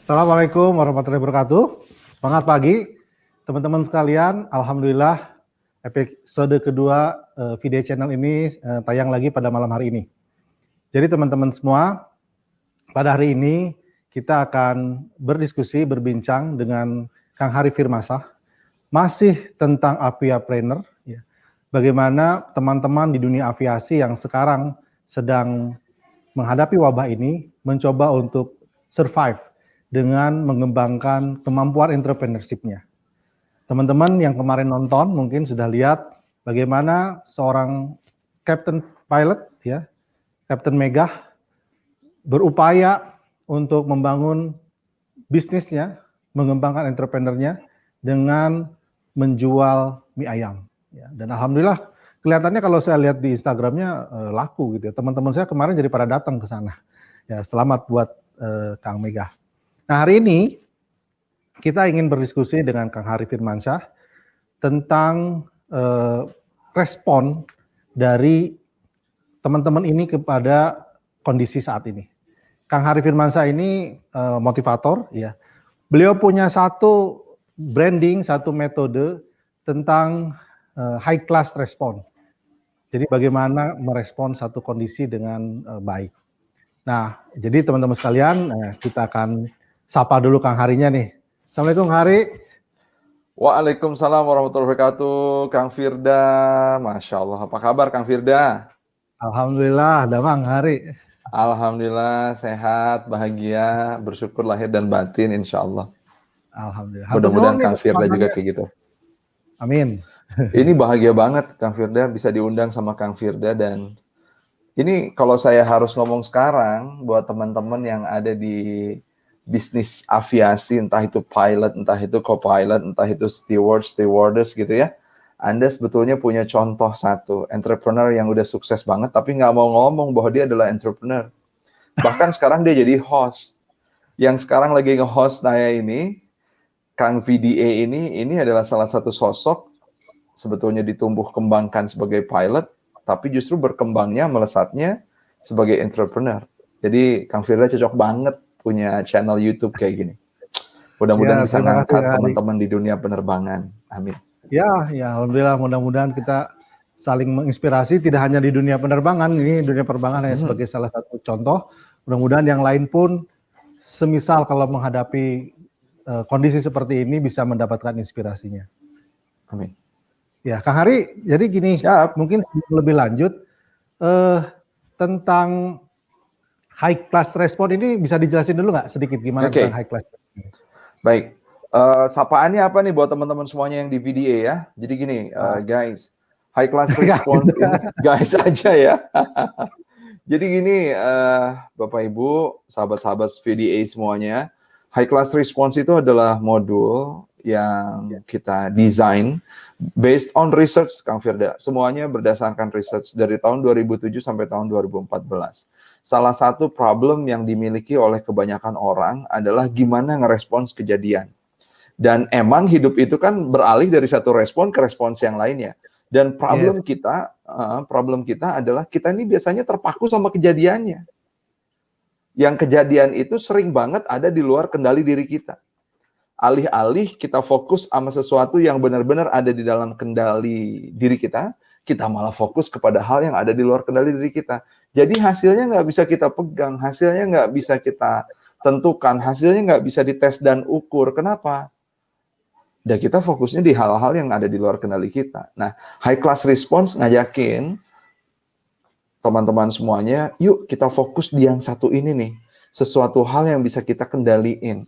Assalamualaikum warahmatullahi wabarakatuh. Selamat pagi, teman-teman sekalian. Alhamdulillah, episode kedua video channel ini tayang lagi pada malam hari ini. Jadi teman-teman semua, pada hari ini kita akan berdiskusi, berbincang dengan Kang Hari Firmansyah, masih tentang aviapreneur, ya. Bagaimana teman-teman di dunia aviasi yang sekarang sedang menghadapi wabah ini, mencoba untuk survive dengan mengembangkan kemampuan entrepreneurship-nya. Teman-teman yang kemarin nonton mungkin sudah lihat bagaimana seorang Captain Pilot, ya, Captain Megah, berupaya untuk membangun bisnisnya, mengembangkan entrepreneurnya dengan menjual mie ayam. Ya, dan alhamdulillah kelihatannya kalau saya lihat di Instagramnya laku gitu ya. Teman-teman saya kemarin jadi pada datang ke sana. Ya, selamat buat Kang Megah. Nah, hari ini kita ingin berdiskusi dengan Kang Hari Firmansyah tentang respon dari teman-teman ini kepada kondisi saat ini. Kang Hari Firmansyah ini motivator, ya. Beliau punya satu branding, satu metode tentang high class respon. Jadi bagaimana merespon satu kondisi dengan baik. Nah, jadi teman-teman sekalian, kita akan sapa dulu Kang Harinya nih. Assalamualaikum Hari. Waalaikumsalam warahmatullahi wabarakatuh, Kang Firda. Masya Allah, apa kabar Kang Firda? Alhamdulillah, damang Hari. Alhamdulillah, sehat, bahagia, bersyukur lahir dan batin, insya Allah. Alhamdulillah. Mudah-mudahan Kang Firda juga kayak gitu. Amin. Ini bahagia banget Kang Firda bisa diundang sama Kang Firda, dan ini kalau saya harus ngomong sekarang buat teman-teman yang ada di bisnis aviasi, entah itu pilot, entah itu co-pilot, entah itu steward, stewardess gitu ya. Anda sebetulnya punya contoh satu, entrepreneur yang udah sukses banget, tapi nggak mau ngomong bahwa dia adalah entrepreneur. Bahkan sekarang dia jadi host. Yang sekarang lagi nge-host saya ini, Kang VDA ini adalah salah satu sosok, sebetulnya ditumbuh kembangkan sebagai pilot, tapi justru berkembangnya, melesatnya sebagai entrepreneur. Jadi Kang Firda cocok banget punya channel YouTube kayak gini. Mudah-mudahan bisa ngangkat teman-teman di dunia penerbangan. Amin. Ya, alhamdulillah, mudah-mudahan kita saling menginspirasi, tidak hanya di dunia penerbangan, ini dunia penerbangan hanya sebagai salah satu contoh. Mudah-mudahan yang lain pun semisal kalau menghadapi kondisi seperti ini bisa mendapatkan inspirasinya. Amin. Ya, Kang Hari, jadi gini, mungkin lebih lanjut tentang high class respon ini bisa dijelasin dulu nggak sedikit gimana tentang high class? Baik, sapaannya apa nih buat teman-teman semuanya yang di VDA ya? Jadi gini, guys, high class response ini guys aja ya. Jadi gini, Bapak Ibu, sahabat-sahabat VDA semuanya, high class response itu adalah modul yang kita desain based on research, Kang Firda. Semuanya berdasarkan research dari tahun 2007 sampai tahun 2014. Salah satu problem yang dimiliki oleh kebanyakan orang adalah gimana ngerespons kejadian. Dan emang hidup itu kan beralih dari satu respon ke respons yang lainnya. Dan problem kita adalah kita ini biasanya terpaku sama kejadiannya. Yang kejadian itu sering banget ada di luar kendali diri kita. Alih-alih kita fokus sama sesuatu yang benar-benar ada di dalam kendali diri kita malah fokus kepada hal yang ada di luar kendali diri kita. Jadi hasilnya nggak bisa kita pegang, hasilnya nggak bisa kita tentukan, hasilnya nggak bisa dites dan ukur. Kenapa? Dan kita fokusnya di hal-hal yang ada di luar kendali kita. Nah, high class response ngajakin teman-teman semuanya, yuk kita fokus di yang satu ini nih. Sesuatu hal yang bisa kita kendaliin.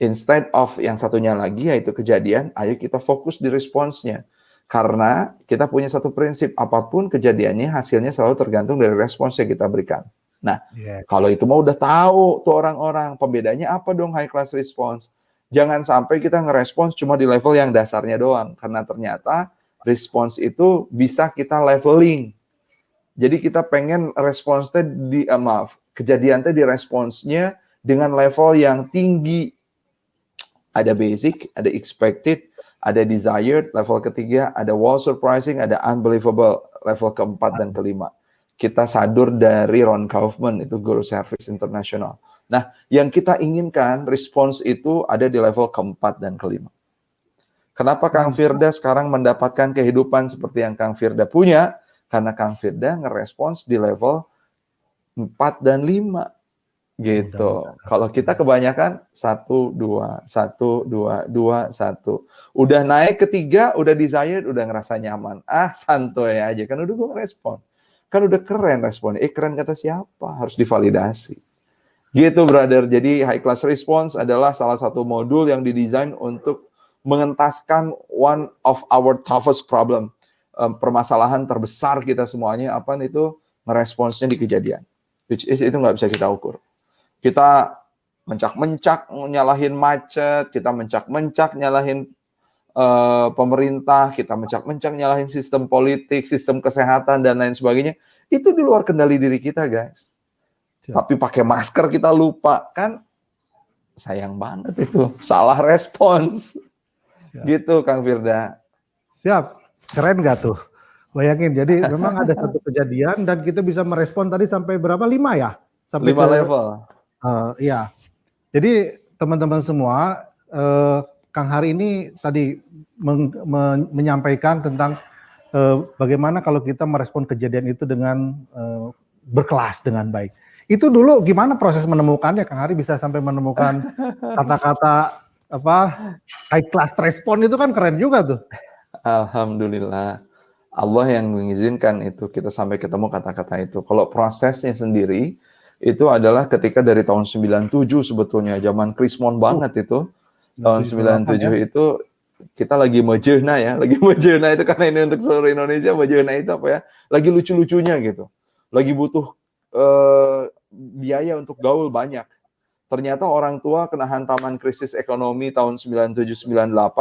Instead of yang satunya lagi, yaitu kejadian, ayo kita fokus di responsnya. Karena kita punya satu prinsip, apapun kejadiannya, hasilnya selalu tergantung dari respons yang kita berikan. Nah, kalau itu mau udah tahu tuh orang-orang, pembedanya apa dong high class response? Jangan sampai kita ngerespons cuma di level yang dasarnya doang, karena ternyata respons itu bisa kita leveling. Jadi kita pengen responsnya kejadiannya di responsnya dengan level yang tinggi. Ada basic, ada expected, ada desired, level ketiga, ada wow surprising, ada unbelievable, level keempat dan kelima. Kita sadur dari Ron Kaufman, itu guru service internasional. Nah, yang kita inginkan respons itu ada di level keempat dan kelima. Kenapa Kang Firda sekarang mendapatkan kehidupan seperti yang Kang Firda punya? Karena Kang Firda ngerespons di level 4 dan 5. Gitu. Kalau kita kebanyakan 1, 2, 1, 2, 2, 1. Udah naik ke 3, udah desired, udah ngerasa nyaman. Ah, santuy aja. Kan udah gue ngerespon. Kan udah keren responnya. Keren kata siapa? Harus divalidasi. Gitu, brother. Jadi, high class response adalah salah satu modul yang didesain untuk mengentaskan one of our toughest problem. Permasalahan terbesar kita semuanya, apa itu? Meresponsnya di kejadian. Which is, itu nggak bisa kita ukur. Kita mencak-mencak nyalahin macet, kita mencak-mencak nyalahin pemerintah, kita mencak-mencak nyalahin sistem politik, sistem kesehatan, dan lain sebagainya. Itu di luar kendali diri kita, guys. Tapi pakai masker kita lupa, kan sayang banget itu. Salah respons. Gitu, Kang Firda. Siap. Keren nggak tuh? Bayangin, jadi memang ada satu kejadian dan kita bisa merespon tadi sampai berapa? 5 ya? Sampai 5 level. Iya. Jadi teman-teman semua, Kang Hari ini tadi menyampaikan tentang bagaimana kalau kita merespon kejadian itu dengan berkelas, dengan baik. Itu dulu gimana proses menemukannya, Kang Hari bisa sampai menemukan kata-kata apa high class respon itu kan keren juga tuh. Alhamdulillah. Allah yang mengizinkan itu kita sampai ketemu kata-kata itu. Kalau prosesnya sendiri itu adalah ketika dari tahun 97 sebetulnya, zaman Krismon banget itu. Tahun 97 ya. Itu kita lagi mejehna ya, lagi mejehna itu karena ini untuk seluruh Indonesia, mejehna itu apa ya? Lagi lucu-lucunya gitu. Lagi butuh biaya untuk gaul banyak. Ternyata orang tua kena hantaman krisis ekonomi tahun 97-98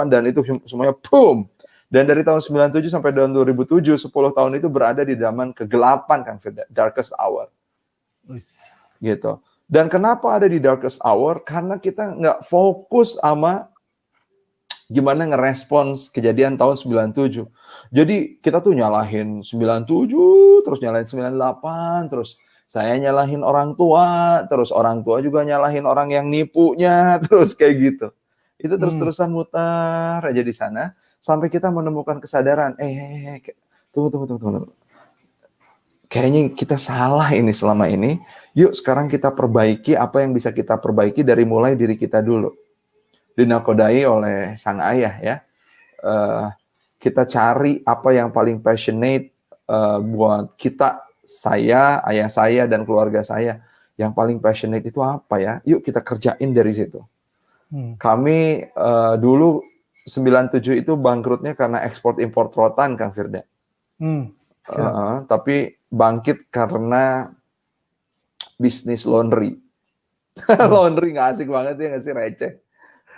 dan itu semuanya boom. Dan dari tahun 97 sampai tahun 2007, 10 tahun itu berada di zaman kegelapan, Kang Firda, darkest hour. Gitu. Dan kenapa ada di darkest hour? Karena kita nggak fokus sama gimana ngerespons kejadian tahun 97. Jadi kita tuh nyalahin 97, terus nyalahin 98, terus saya nyalahin orang tua, terus orang tua juga nyalahin orang yang nipunya, terus kayak gitu. Itu terus-terusan mutar aja di sana, sampai kita menemukan kesadaran, tunggu. Kayaknya kita salah ini selama ini. Yuk sekarang kita perbaiki apa yang bisa kita perbaiki dari mulai diri kita dulu. Dinakodai oleh sang ayah ya. Kita cari apa yang paling passionate buat kita, saya, ayah saya, dan keluarga saya. Yang paling passionate itu apa ya? Yuk kita kerjain dari situ. Kami dulu 97 itu bangkrutnya karena ekspor impor rotan, Kang Firda. Tapi bangkit karena bisnis laundry. Laundry nggak asik banget ya, nggak sih, receh.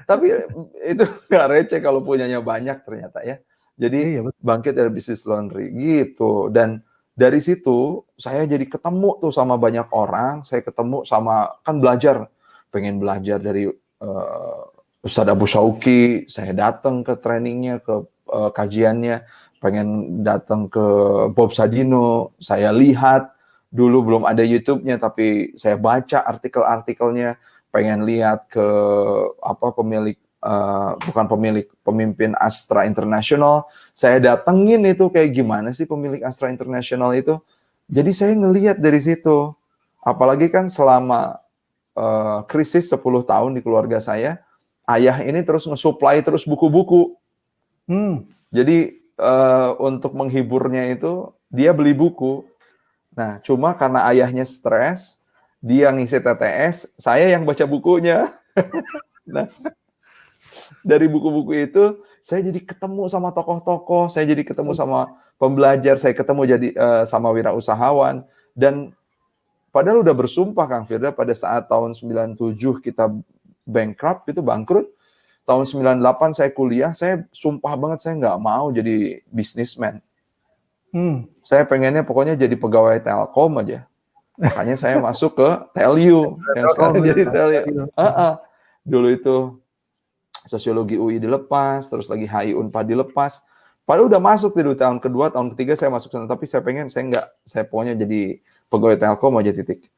Tapi itu nggak receh kalau punyanya banyak ternyata ya. Jadi bangkit dari bisnis laundry gitu. Dan dari situ saya jadi ketemu tuh sama banyak orang. Saya ketemu sama, kan belajar, pengen belajar dari Ustadz Abu Syauqi. Saya datang ke trainingnya, ke kajiannya. Pengen datang ke Bob Sadino, saya lihat, dulu belum ada YouTube-nya, tapi saya baca artikel-artikelnya, pengen lihat ke pemimpin Astra International, saya datengin itu kayak gimana sih pemilik Astra International itu. Jadi saya ngelihat dari situ, apalagi kan selama krisis 10 tahun di keluarga saya, ayah ini terus nge-supply terus buku-buku. Jadi untuk menghiburnya itu dia beli buku. Nah, cuma karena ayahnya stres, dia ngisi TTS, saya yang baca bukunya. Nah, dari buku-buku itu saya jadi ketemu sama tokoh-tokoh, saya jadi ketemu sama pembelajar, saya ketemu jadi sama wirausahawan, dan padahal udah bersumpah Kang Firda pada saat tahun 97 kita bankrupt, itu bangkrut. Tahun 98 saya kuliah, saya sumpah banget saya nggak mau jadi businessman. Saya pengennya pokoknya jadi pegawai Telkom aja. Makanya saya masuk ke Telyu, yang sekarang jadi Telyu. Dulu itu sosiologi UI dilepas, terus lagi HI Unpad dilepas. Padahal udah masuk di tahun kedua, tahun ketiga saya masuk sana, tapi saya pengen, saya pokoknya jadi pegawai Telkom aja titik.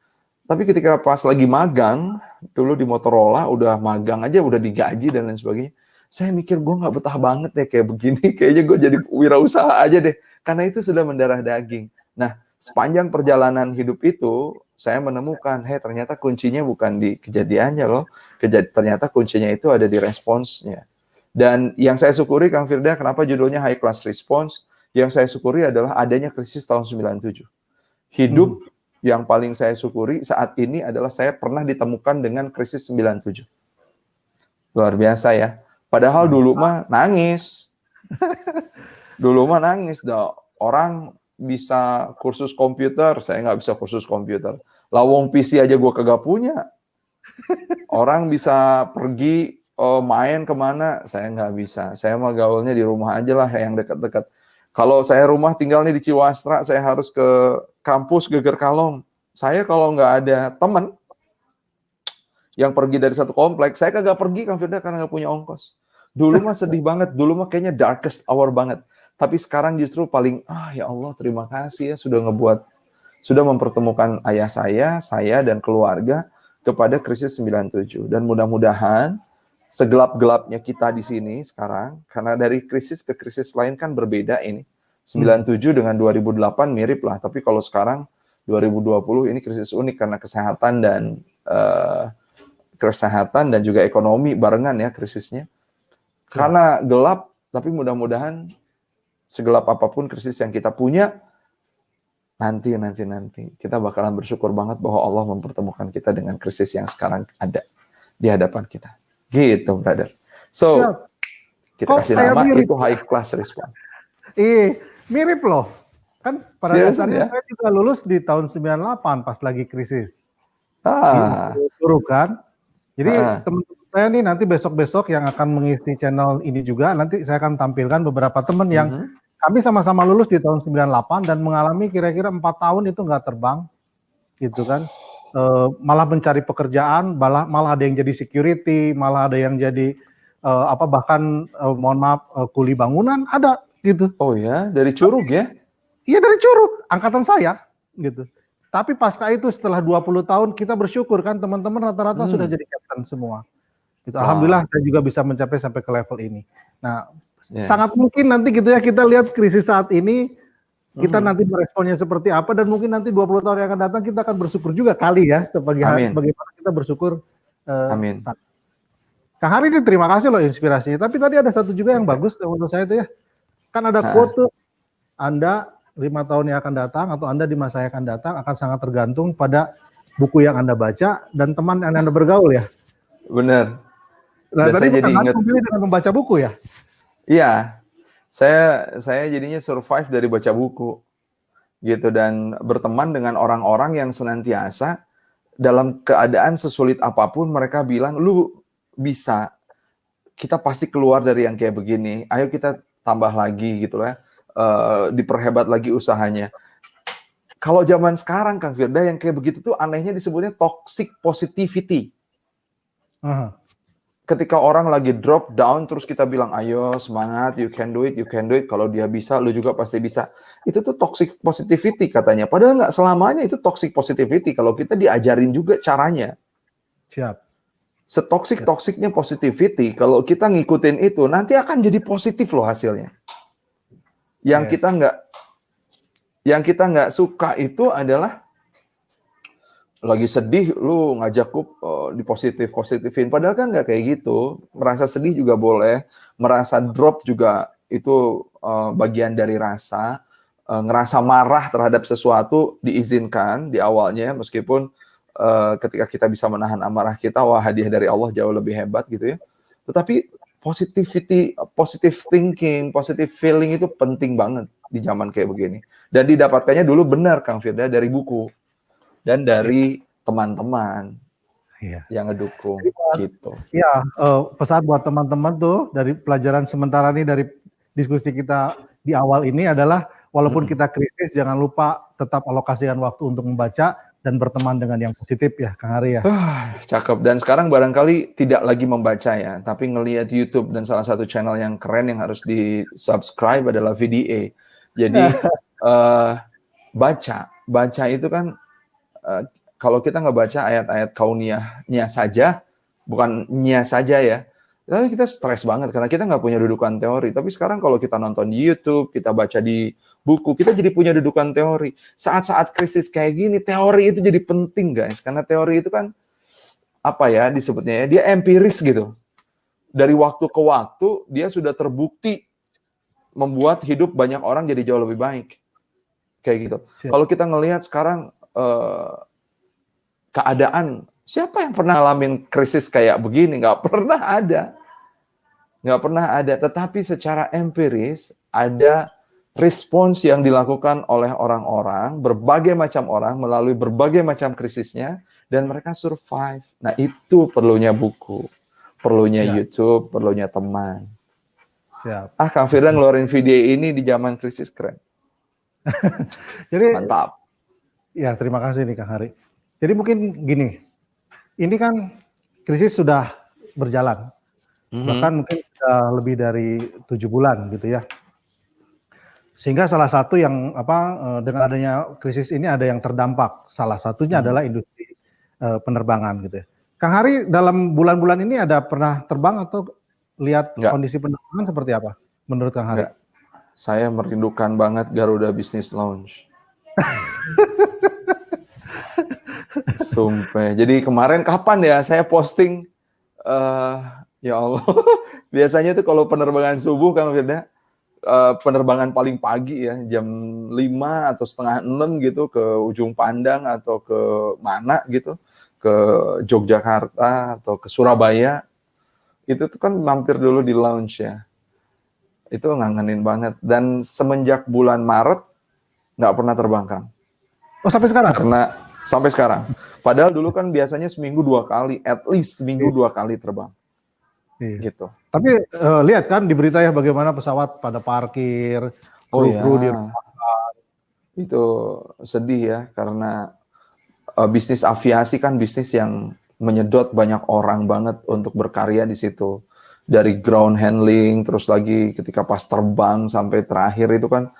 Tapi ketika pas lagi magang, dulu di Motorola, udah magang aja, udah digaji dan lain sebagainya. Saya mikir gue nggak betah banget ya kayak begini. Kayaknya gue jadi wirausaha aja deh. Karena itu sudah mendarah daging. Nah, sepanjang perjalanan hidup itu, saya menemukan, ternyata kuncinya bukan di kejadiannya loh. Ternyata kuncinya itu ada di responsnya. Dan yang saya syukuri, Kang Firda, kenapa judulnya High Class Response? Yang saya syukuri adalah adanya krisis tahun 97. Hidup yang paling saya syukuri saat ini adalah saya pernah ditemukan dengan krisis 97. Luar biasa ya. Padahal dulu mah nangis. Dulu mah nangis. Orang bisa kursus komputer, saya nggak bisa kursus komputer. Lawong PC aja gue kagak punya. Orang bisa pergi main kemana, saya nggak bisa. Saya mah gaulnya di rumah aja lah yang dekat-dekat. Kalau saya rumah tinggalnya di Ciwastra, saya harus ke kampus Geger Kalong. Saya kalau nggak ada teman yang pergi dari satu kompleks, saya kagak pergi, Kang Firda, karena nggak punya ongkos. Dulu mah sedih banget, dulu mah kayaknya darkest hour banget. Tapi sekarang justru paling, ya Allah, terima kasih ya sudah mempertemukan ayah saya dan keluarga kepada krisis 97. Dan mudah-mudahan segelap-gelapnya kita di sini sekarang, karena dari krisis ke krisis lain kan berbeda ini. 97 dengan 2008 mirip lah, tapi kalau sekarang 2020 ini krisis unik karena kesehatan dan juga ekonomi barengan ya krisisnya. Karena gelap, tapi mudah-mudahan segelap apapun krisis yang kita punya, nanti kita bakalan bersyukur banget bahwa Allah mempertemukan kita dengan krisis yang sekarang ada di hadapan kita. Gitu, brother. So, kita kasih nama itu High Class Response. Mirip loh. Kan pada dasarnya saya juga lulus di tahun 98 pas lagi krisis. Kan. Jadi teman-teman saya nih nanti besok-besok yang akan mengisi channel ini juga, nanti saya akan tampilkan beberapa teman yang kami sama-sama lulus di tahun 98 dan mengalami kira-kira 4 tahun itu nggak terbang, gitu kan. Malah mencari pekerjaan, malah ada yang jadi security, malah ada yang jadi bahkan mohon maaf kuli bangunan ada gitu. Oh ya, dari Curug ya? Iya dari Curug, angkatan saya gitu. Tapi pasca itu setelah 20 tahun kita bersyukur kan teman-teman rata-rata sudah jadi kapten semua. Gitu. Alhamdulillah saya juga bisa mencapai sampai ke level ini. Nah, sangat mungkin nanti gitu ya kita lihat krisis saat ini kita nanti meresponnya seperti apa dan mungkin nanti 20 tahun yang akan datang kita akan bersyukur juga kali ya sebagaimana kita bersyukur. Amin. Kang Hari ini terima kasih loh inspirasinya. Tapi tadi ada satu juga yang bagus menurut saya itu ya. Kan ada quote Anda 5 tahun yang akan datang atau Anda di masa yang akan datang akan sangat tergantung pada buku yang Anda baca dan teman yang Anda bergaul ya. Benar. Nah, tadi jadi ingat dengan membaca buku ya. Iya. Saya jadinya survive dari baca buku gitu dan berteman dengan orang-orang yang senantiasa dalam keadaan sesulit apapun mereka bilang lu bisa, kita pasti keluar dari yang kayak begini, ayo kita tambah lagi gitu ya, diperhebat lagi usahanya. Kalau zaman sekarang Kang Firda yang kayak begitu tuh anehnya disebutnya toxic positivity. Ketika orang lagi drop down, terus kita bilang, ayo semangat, you can do it, kalau dia bisa, lu juga pasti bisa. Itu tuh toxic positivity katanya. Padahal nggak selamanya itu toxic positivity, kalau kita diajarin juga caranya. Siap. Setoksik-toksiknya positivity, kalau kita ngikutin itu, nanti akan jadi positif loh hasilnya. Yang kita nggak suka itu adalah, lagi sedih lu ngajak dipositifin, padahal kan nggak kayak gitu. Merasa sedih juga boleh, merasa drop juga itu bagian dari rasa. Ngerasa marah terhadap sesuatu diizinkan di awalnya, meskipun ketika kita bisa menahan amarah kita, wah hadiah dari Allah jauh lebih hebat gitu ya. Tetapi positivity, positive thinking, positive feeling itu penting banget di zaman kayak begini. Dan didapatkannya dulu benar Kang Firda dari buku dan dari teman-teman yang ngedukung gitu. Iya, pesan buat teman-teman tuh dari pelajaran sementara nih dari diskusi kita di awal ini adalah walaupun kita krisis jangan lupa tetap alokasikan waktu untuk membaca dan berteman dengan yang positif ya Kang Ari ya. Cakep. Dan sekarang barangkali tidak lagi membaca ya, tapi ngelihat YouTube dan salah satu channel yang keren yang harus di-subscribe adalah VDA. Jadi baca itu kan kalau kita ngebaca ayat-ayat kauniyahnya saja, bukannya saja ya, tapi kita stres banget karena kita nggak punya dudukan teori. Tapi sekarang kalau kita nonton di YouTube, kita baca di buku, kita jadi punya dudukan teori. Saat-saat krisis kayak gini, teori itu jadi penting guys, karena teori itu kan apa ya disebutnya ya, dia empiris gitu. Dari waktu ke waktu dia sudah terbukti membuat hidup banyak orang jadi jauh lebih baik. Kayak gitu. Kalau kita ngelihat sekarang keadaan, siapa yang pernah ngalamin krisis kayak begini? Nggak pernah ada. Nggak pernah ada. Tetapi secara empiris ada respons yang dilakukan oleh orang-orang, berbagai macam orang melalui berbagai macam krisisnya, dan mereka survive. Nah itu perlunya buku, perlunya YouTube, perlunya teman. Siap. Kang Firdan ngeluarin video ini di zaman krisis, keren. Jadi, mantap. Ya, terima kasih nih Kang Hari. Jadi mungkin gini, ini kan krisis sudah berjalan, bahkan mungkin sudah lebih dari 7 bulan gitu ya. Sehingga salah satu yang dengan adanya krisis ini ada yang terdampak. Salah satunya adalah industri penerbangan gitu ya. Kang Hari dalam bulan-bulan ini ada pernah terbang atau lihat kondisi penerbangan seperti apa menurut Kang Hari? Saya merindukan banget Garuda Business Lounge. Sumpah. Jadi kemarin kapan ya saya posting, ya Allah, biasanya tuh kalau penerbangan subuh Kang Firda, penerbangan paling pagi ya, jam 5 atau setengah 6 gitu ke Ujung Pandang atau ke mana gitu, ke Yogyakarta atau ke Surabaya, itu tuh kan mampir dulu di lounge ya. Itu ngangenin banget. Dan semenjak bulan Maret, nggak pernah terbang, Kang. Oh, sampai sekarang? Sampai sekarang. Padahal dulu kan biasanya seminggu 2 kali, at least seminggu 2 kali terbang. Gitu. Tapi lihat kan di berita ya bagaimana pesawat pada parkir, kru-kru di itu sedih ya, karena bisnis aviasi kan bisnis yang menyedot banyak orang banget untuk berkarya di situ. Dari ground handling, terus lagi ketika pas terbang sampai terakhir itu kan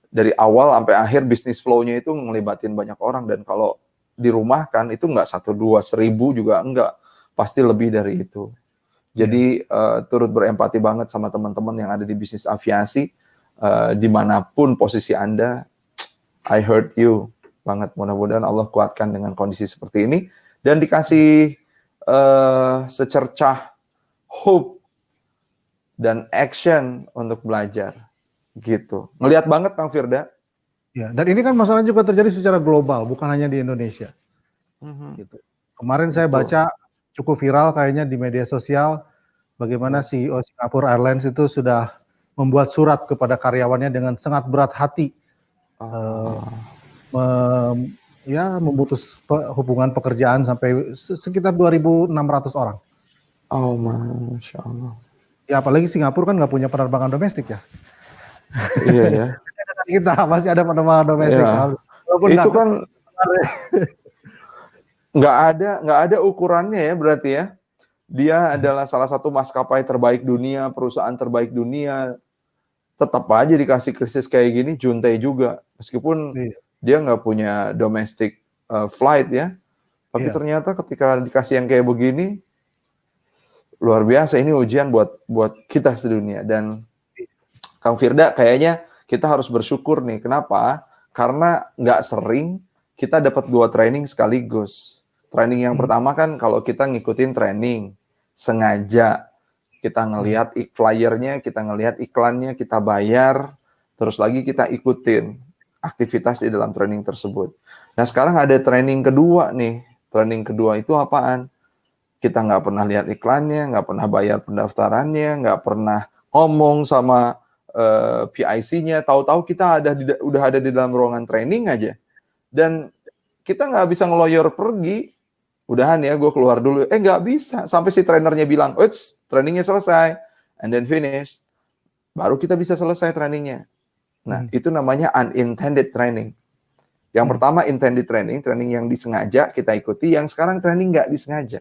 dari awal sampai akhir bisnis flow-nya itu ngelibatin banyak orang, dan kalau di rumah kan itu nggak 1, 2, 1000 juga enggak, pasti lebih dari itu. Jadi turut berempati banget sama teman-teman yang ada di bisnis aviasi, dimanapun posisi Anda, I heard you banget. Mudah-mudahan Allah kuatkan dengan kondisi seperti ini dan dikasih secercah hope dan action untuk belajar, gitu. Ngelihat banget Kang Firda. Ya, dan ini kan masalahnya juga terjadi secara global, bukan hanya di Indonesia. Gitu. Kemarin saya baca cukup viral kayaknya di media sosial, bagaimana CEO Singapore Airlines itu sudah membuat surat kepada karyawannya dengan sangat berat hati, memutus hubungan pekerjaan sampai sekitar 2.600 orang. Oh, Masya Allah. Ya apalagi Singapura kan nggak punya penerbangan domestik ya. Iya ya. Kita masih ada penerbangan domestik. Ya. Itu kan nggak ada ukurannya ya berarti ya. Dia adalah salah satu maskapai terbaik dunia, perusahaan terbaik dunia. Tetap aja dikasih krisis kayak gini, juntai juga. Meskipun dia nggak punya domestic flight ya. Tapi ternyata ketika dikasih yang kayak begini, luar biasa, ini ujian buat kita sedunia. Dan Kang Firda, kayaknya kita harus bersyukur nih. Kenapa? Karena nggak sering kita dapat 2 training sekaligus. Training yang pertama kan kalau kita ngikutin training, sengaja kita ngelihat flyernya, kita ngelihat iklannya, kita bayar, terus lagi kita ikutin aktivitas di dalam training tersebut. Nah sekarang ada training kedua nih. Training kedua itu apaan? Kita nggak pernah lihat iklannya, nggak pernah bayar pendaftarannya, nggak pernah ngomong sama PIC-nya, tahu-tahu kita udah ada di dalam ruangan training aja, dan kita nggak bisa ngeloyor pergi, udahan ya gue keluar dulu, nggak bisa, sampai si trainernya bilang, trainingnya selesai, and then finish, baru kita bisa selesai trainingnya. Nah itu namanya unintended training. Yang pertama intended training, training yang disengaja kita ikuti, yang sekarang training nggak disengaja.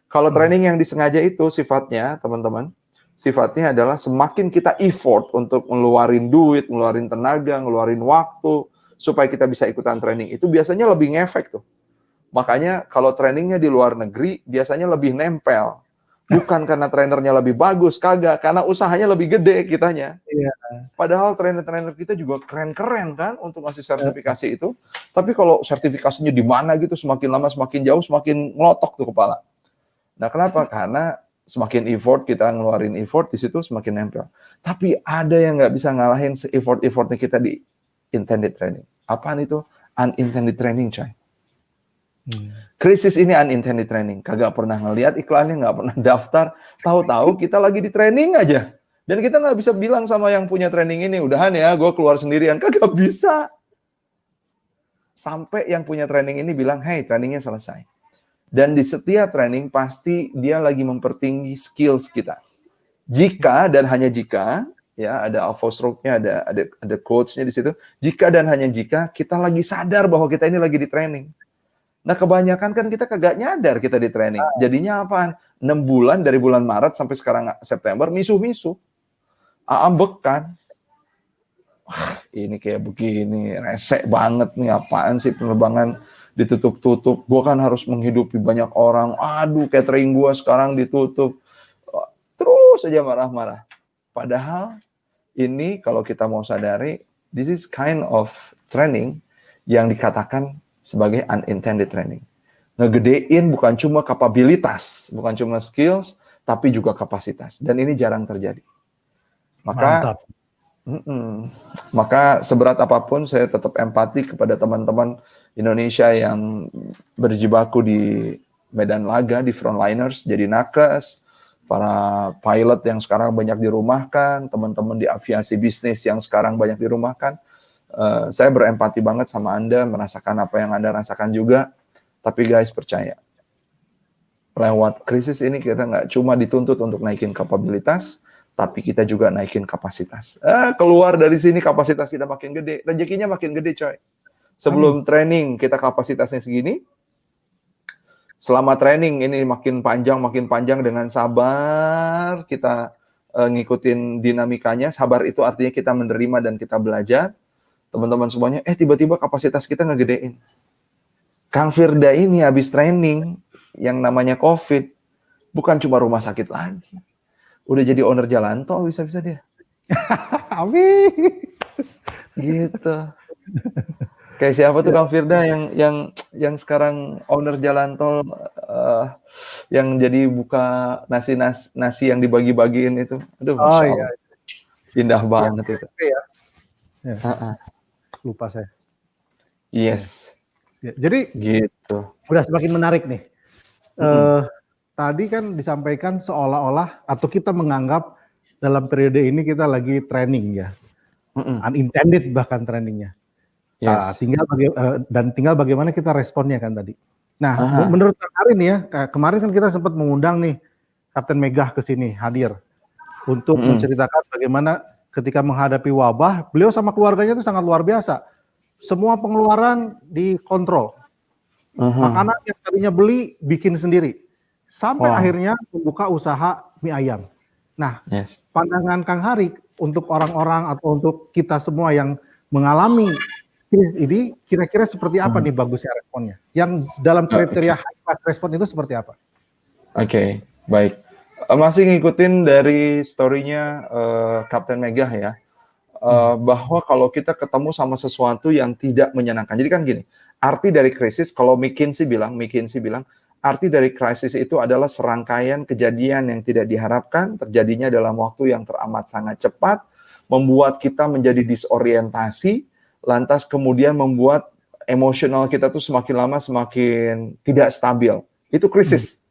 Kalau training yang disengaja itu sifatnya, teman-teman, sifatnya adalah semakin kita effort untuk ngeluarin duit, ngeluarin tenaga, ngeluarin waktu, supaya kita bisa ikutan training, itu biasanya lebih ngefek tuh. Makanya kalau trainingnya di luar negeri biasanya lebih nempel. Bukan karena trainernya lebih bagus, kagak. Karena usahanya lebih gede kitanya. Iya. Padahal trainer-trainer kita juga keren-keren kan untuk ngasih sertifikasi itu. Tapi kalau sertifikasinya di mana gitu, semakin lama semakin jauh, semakin ngelotok tuh kepala. Nah kenapa? Karena semakin effort kita ngeluarin effort, di situ semakin nempel. Tapi ada yang nggak bisa ngalahin se-effort-effortnya kita di intended training. Apaan itu? Unintended training, coy. Krisis ini unintended training. Kagak pernah ngelihat iklannya, nggak pernah daftar. Tahu-tahu kita lagi di training aja. Dan kita nggak bisa bilang sama yang punya training ini, udahan ya, gue keluar sendirian. Kagak bisa. Sampai yang punya training ini bilang, hey, trainingnya selesai. Dan di setiap training pasti dia lagi mempertinggi skills kita. Jika dan hanya jika, ya ada alpha stroke-nya, ada quotes-nya di situ. Jika dan hanya jika kita lagi sadar bahwa kita ini lagi di training. Nah, kebanyakan kan kita kagak nyadar kita di training. Jadinya apaan? 6 bulan dari bulan Maret sampai sekarang September, misuh-misuh. Ambekan. Wah, ini kayak begini, resek banget nih, apaan sih penerbangan ditutup-tutup. Gua kan harus menghidupi banyak orang. Aduh, catering gua sekarang ditutup. Terus aja marah-marah. Padahal ini kalau kita mau sadari, this is kind of training yang dikatakan sebagai unintended training. Ngegedein bukan cuma kapabilitas, bukan cuma skills, tapi juga kapasitas. Dan ini jarang terjadi. Maka seberat apapun saya tetap empati kepada teman-teman Indonesia yang berjibaku di medan laga, di frontliners, jadi nakes, para pilot yang sekarang banyak dirumahkan, teman-teman di aviasi bisnis yang sekarang banyak dirumahkan. Saya berempati banget sama Anda, merasakan apa yang Anda rasakan juga. Tapi guys, percaya. Lewat krisis ini kita nggak cuma dituntut untuk naikin kapabilitas, tapi kita juga naikin kapasitas. Keluar dari sini kapasitas kita makin gede, rezekinya makin gede, coy. Sebelum training kita kapasitasnya segini, selama training ini makin panjang dengan sabar kita ngikutin dinamikanya. Sabar itu artinya kita menerima dan kita belajar. Teman-teman semuanya, tiba-tiba kapasitas kita ngegedein. Kang Firda ini habis training yang namanya COVID, bukan cuma rumah sakit lagi. Udah jadi owner jalan tol bisa-bisa dia. Amin. Gitu. Kayak siapa tuh Kang Firda yang sekarang owner jalan tol yang jadi buka nasi yang dibagi-bagiin itu. Aduh, Masya Allah. Indah banget itu. Lupa saya. Yes. Ya, jadi gitu. Udah semakin menarik nih. Tadi kan disampaikan seolah-olah atau kita menganggap dalam periode ini kita lagi training ya, unintended bahkan trainingnya. Yes. Tinggal bagaimana kita responnya kan tadi. Nah, menurut Kang Ari nih ya, kemarin kan kita sempat mengundang nih Kapten Megah ke sini hadir untuk menceritakan bagaimana ketika menghadapi wabah, beliau sama keluarganya itu sangat luar biasa. Semua pengeluaran dikontrol. Makanan yang tadinya beli, bikin sendiri. Sampai akhirnya membuka usaha mie ayam. Nah, pandangan Kang Hari untuk orang-orang atau untuk kita semua yang mengalami ini, kira-kira seperti apa nih bagusnya responnya? Yang dalam kriteria high class respon itu seperti apa? Oke, baik. Masih ngikutin dari story-nya Kapten Megah ya. Bahwa kalau kita ketemu sama sesuatu yang tidak menyenangkan. Jadi kan gini, arti dari krisis, kalau McKinsey bilang, arti dari krisis itu adalah serangkaian kejadian yang tidak diharapkan, terjadinya dalam waktu yang teramat sangat cepat, membuat kita menjadi disorientasi, lantas kemudian membuat emosional kita tuh semakin lama semakin tidak stabil. Itu krisis.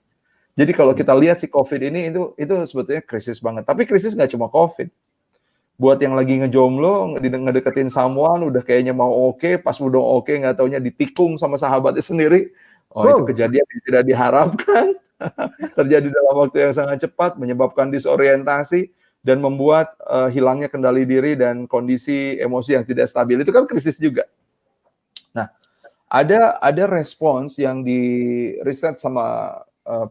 Jadi kalau kita lihat si COVID ini, itu sebetulnya krisis banget. Tapi krisis nggak cuma COVID. Buat yang lagi ngejomblo, ngedeketin someone, udah kayaknya mau oke, pas udah oke, nggak taunya ditikung sama sahabatnya sendiri. Itu kejadian yang tidak diharapkan. Terjadi dalam waktu yang sangat cepat, menyebabkan disorientasi, dan membuat hilangnya kendali diri dan kondisi emosi yang tidak stabil. Itu kan krisis juga. Nah, ada respons yang di riset sama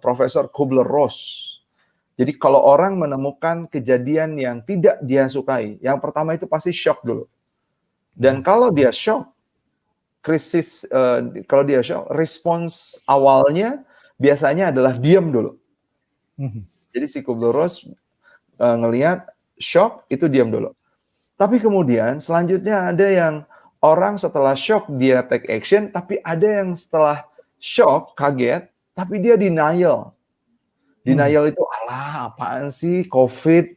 Profesor Kubler-Ross. Jadi kalau orang menemukan kejadian yang tidak dia sukai, yang pertama itu pasti shock dulu. Dan kalau dia shock, krisis, kalau dia shock, respons awalnya biasanya adalah diam dulu. Jadi si Kubler-Ross ngelihat shock itu diam dulu. Tapi kemudian selanjutnya ada yang orang setelah shock dia take action, tapi ada yang setelah shock kaget, tapi dia denial. Denial itu alah apaan sih COVID?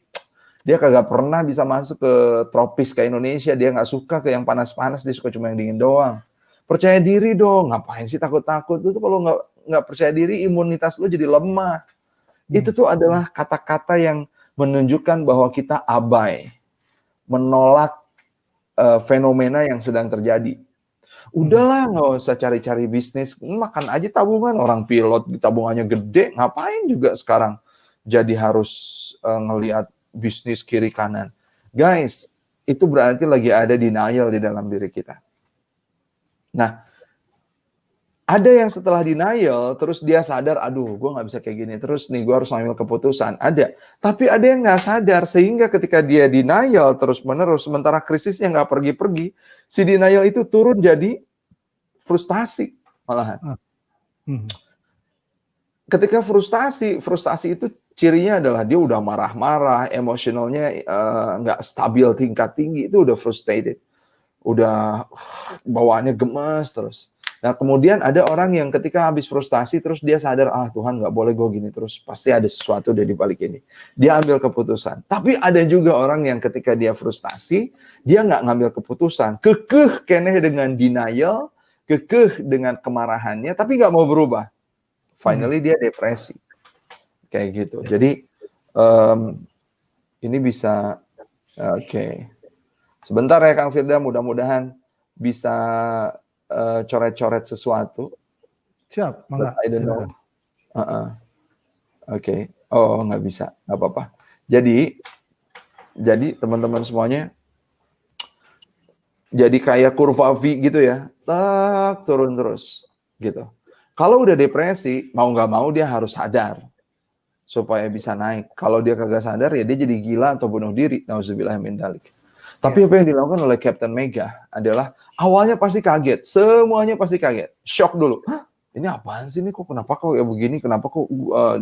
Dia kagak pernah bisa masuk ke tropis ke Indonesia, dia nggak suka ke yang panas-panas, dia suka cuma yang dingin doang. Percaya diri dong, ngapain sih takut-takut? Itu kalau nggak percaya diri, imunitas lo jadi lemah. Itu tuh adalah kata-kata yang menunjukkan bahwa kita abai, menolak fenomena yang sedang terjadi. Udahlah, nggak usah cari-cari bisnis, makan aja tabungan. Orang pilot tabungannya gede, ngapain juga sekarang jadi harus ngelihat bisnis kiri kanan. Guys, itu berarti lagi ada denial di dalam diri kita. Nah, ada yang setelah denial, terus dia sadar, aduh, gue nggak bisa kayak gini, terus nih gue harus ambil keputusan. Ada. Tapi ada yang nggak sadar, sehingga ketika dia denial terus-menerus, sementara krisisnya nggak pergi-pergi, si denial itu turun jadi frustasi malahan. Ketika frustasi itu cirinya adalah dia udah marah-marah, emosionalnya nggak stabil tingkat tinggi, itu udah frustrated. Udah bawaannya gemes terus. Nah, kemudian ada orang yang ketika habis frustasi terus dia sadar, Tuhan nggak boleh gue gini terus, pasti ada sesuatu di balik ini. Dia ambil keputusan. Tapi ada juga orang yang ketika dia frustasi, dia nggak ngambil keputusan. Kekeh keneh dengan denial, kekeh dengan kemarahannya, tapi nggak mau berubah. Finally dia depresi. Kayak gitu. Jadi, ini bisa, oke. Sebentar ya Kang Firda, mudah-mudahan bisa coret-coret sesuatu. Siap, mangga. I don't know. Oke. Oh, nggak bisa, nggak apa-apa. Jadi teman-teman semuanya, jadi kayak kurva V gitu ya, tak turun terus, gitu. Kalau udah depresi, mau nggak mau dia harus sadar supaya bisa naik. Kalau dia kagak sadar, ya dia jadi gila atau bunuh diri. Nauzubillah min dzalik. Tapi apa yang dilakukan oleh Captain Mega adalah awalnya pasti kaget, semuanya pasti kaget, shock dulu. Hah, ini apaan sih ini kok kenapa kok ya begini, kenapa kok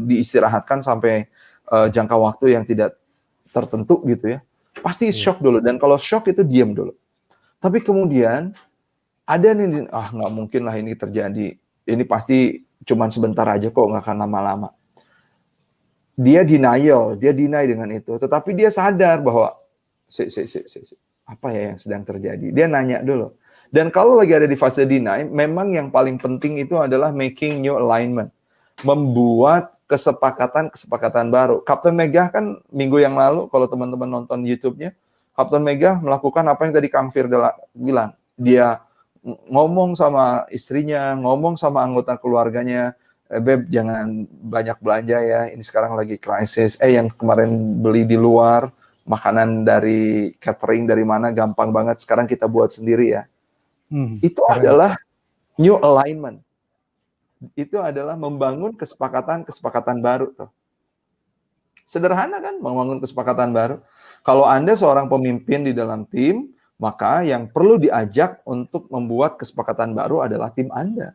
diistirahatkan sampai jangka waktu yang tidak tertentu gitu ya. Pasti shock dulu, dan kalau shock itu diam dulu. Tapi kemudian ada nih, nggak mungkin lah ini terjadi, ini pasti cuman sebentar aja kok, nggak akan lama-lama. Dia denial, dia deny dengan itu, tetapi dia sadar bahwa apa ya yang sedang terjadi? Dia nanya dulu. Dan kalau lagi ada di fase deny, memang yang paling penting itu adalah making new alignment. Membuat kesepakatan baru. Captain Mega kan minggu yang lalu, kalau teman-teman nonton YouTube-nya, Captain Mega melakukan apa yang tadi Kang Firda bilang. Dia ngomong sama istrinya, ngomong sama anggota keluarganya, Beb jangan banyak belanja ya, ini sekarang lagi krisis. Yang kemarin beli di luar, makanan dari catering dari mana gampang banget, sekarang kita buat sendiri ya. Itu adalah new alignment. Itu adalah membangun kesepakatan baru tuh. Sederhana kan membangun kesepakatan baru. Kalau Anda seorang pemimpin di dalam tim, maka yang perlu diajak untuk membuat kesepakatan baru adalah tim Anda.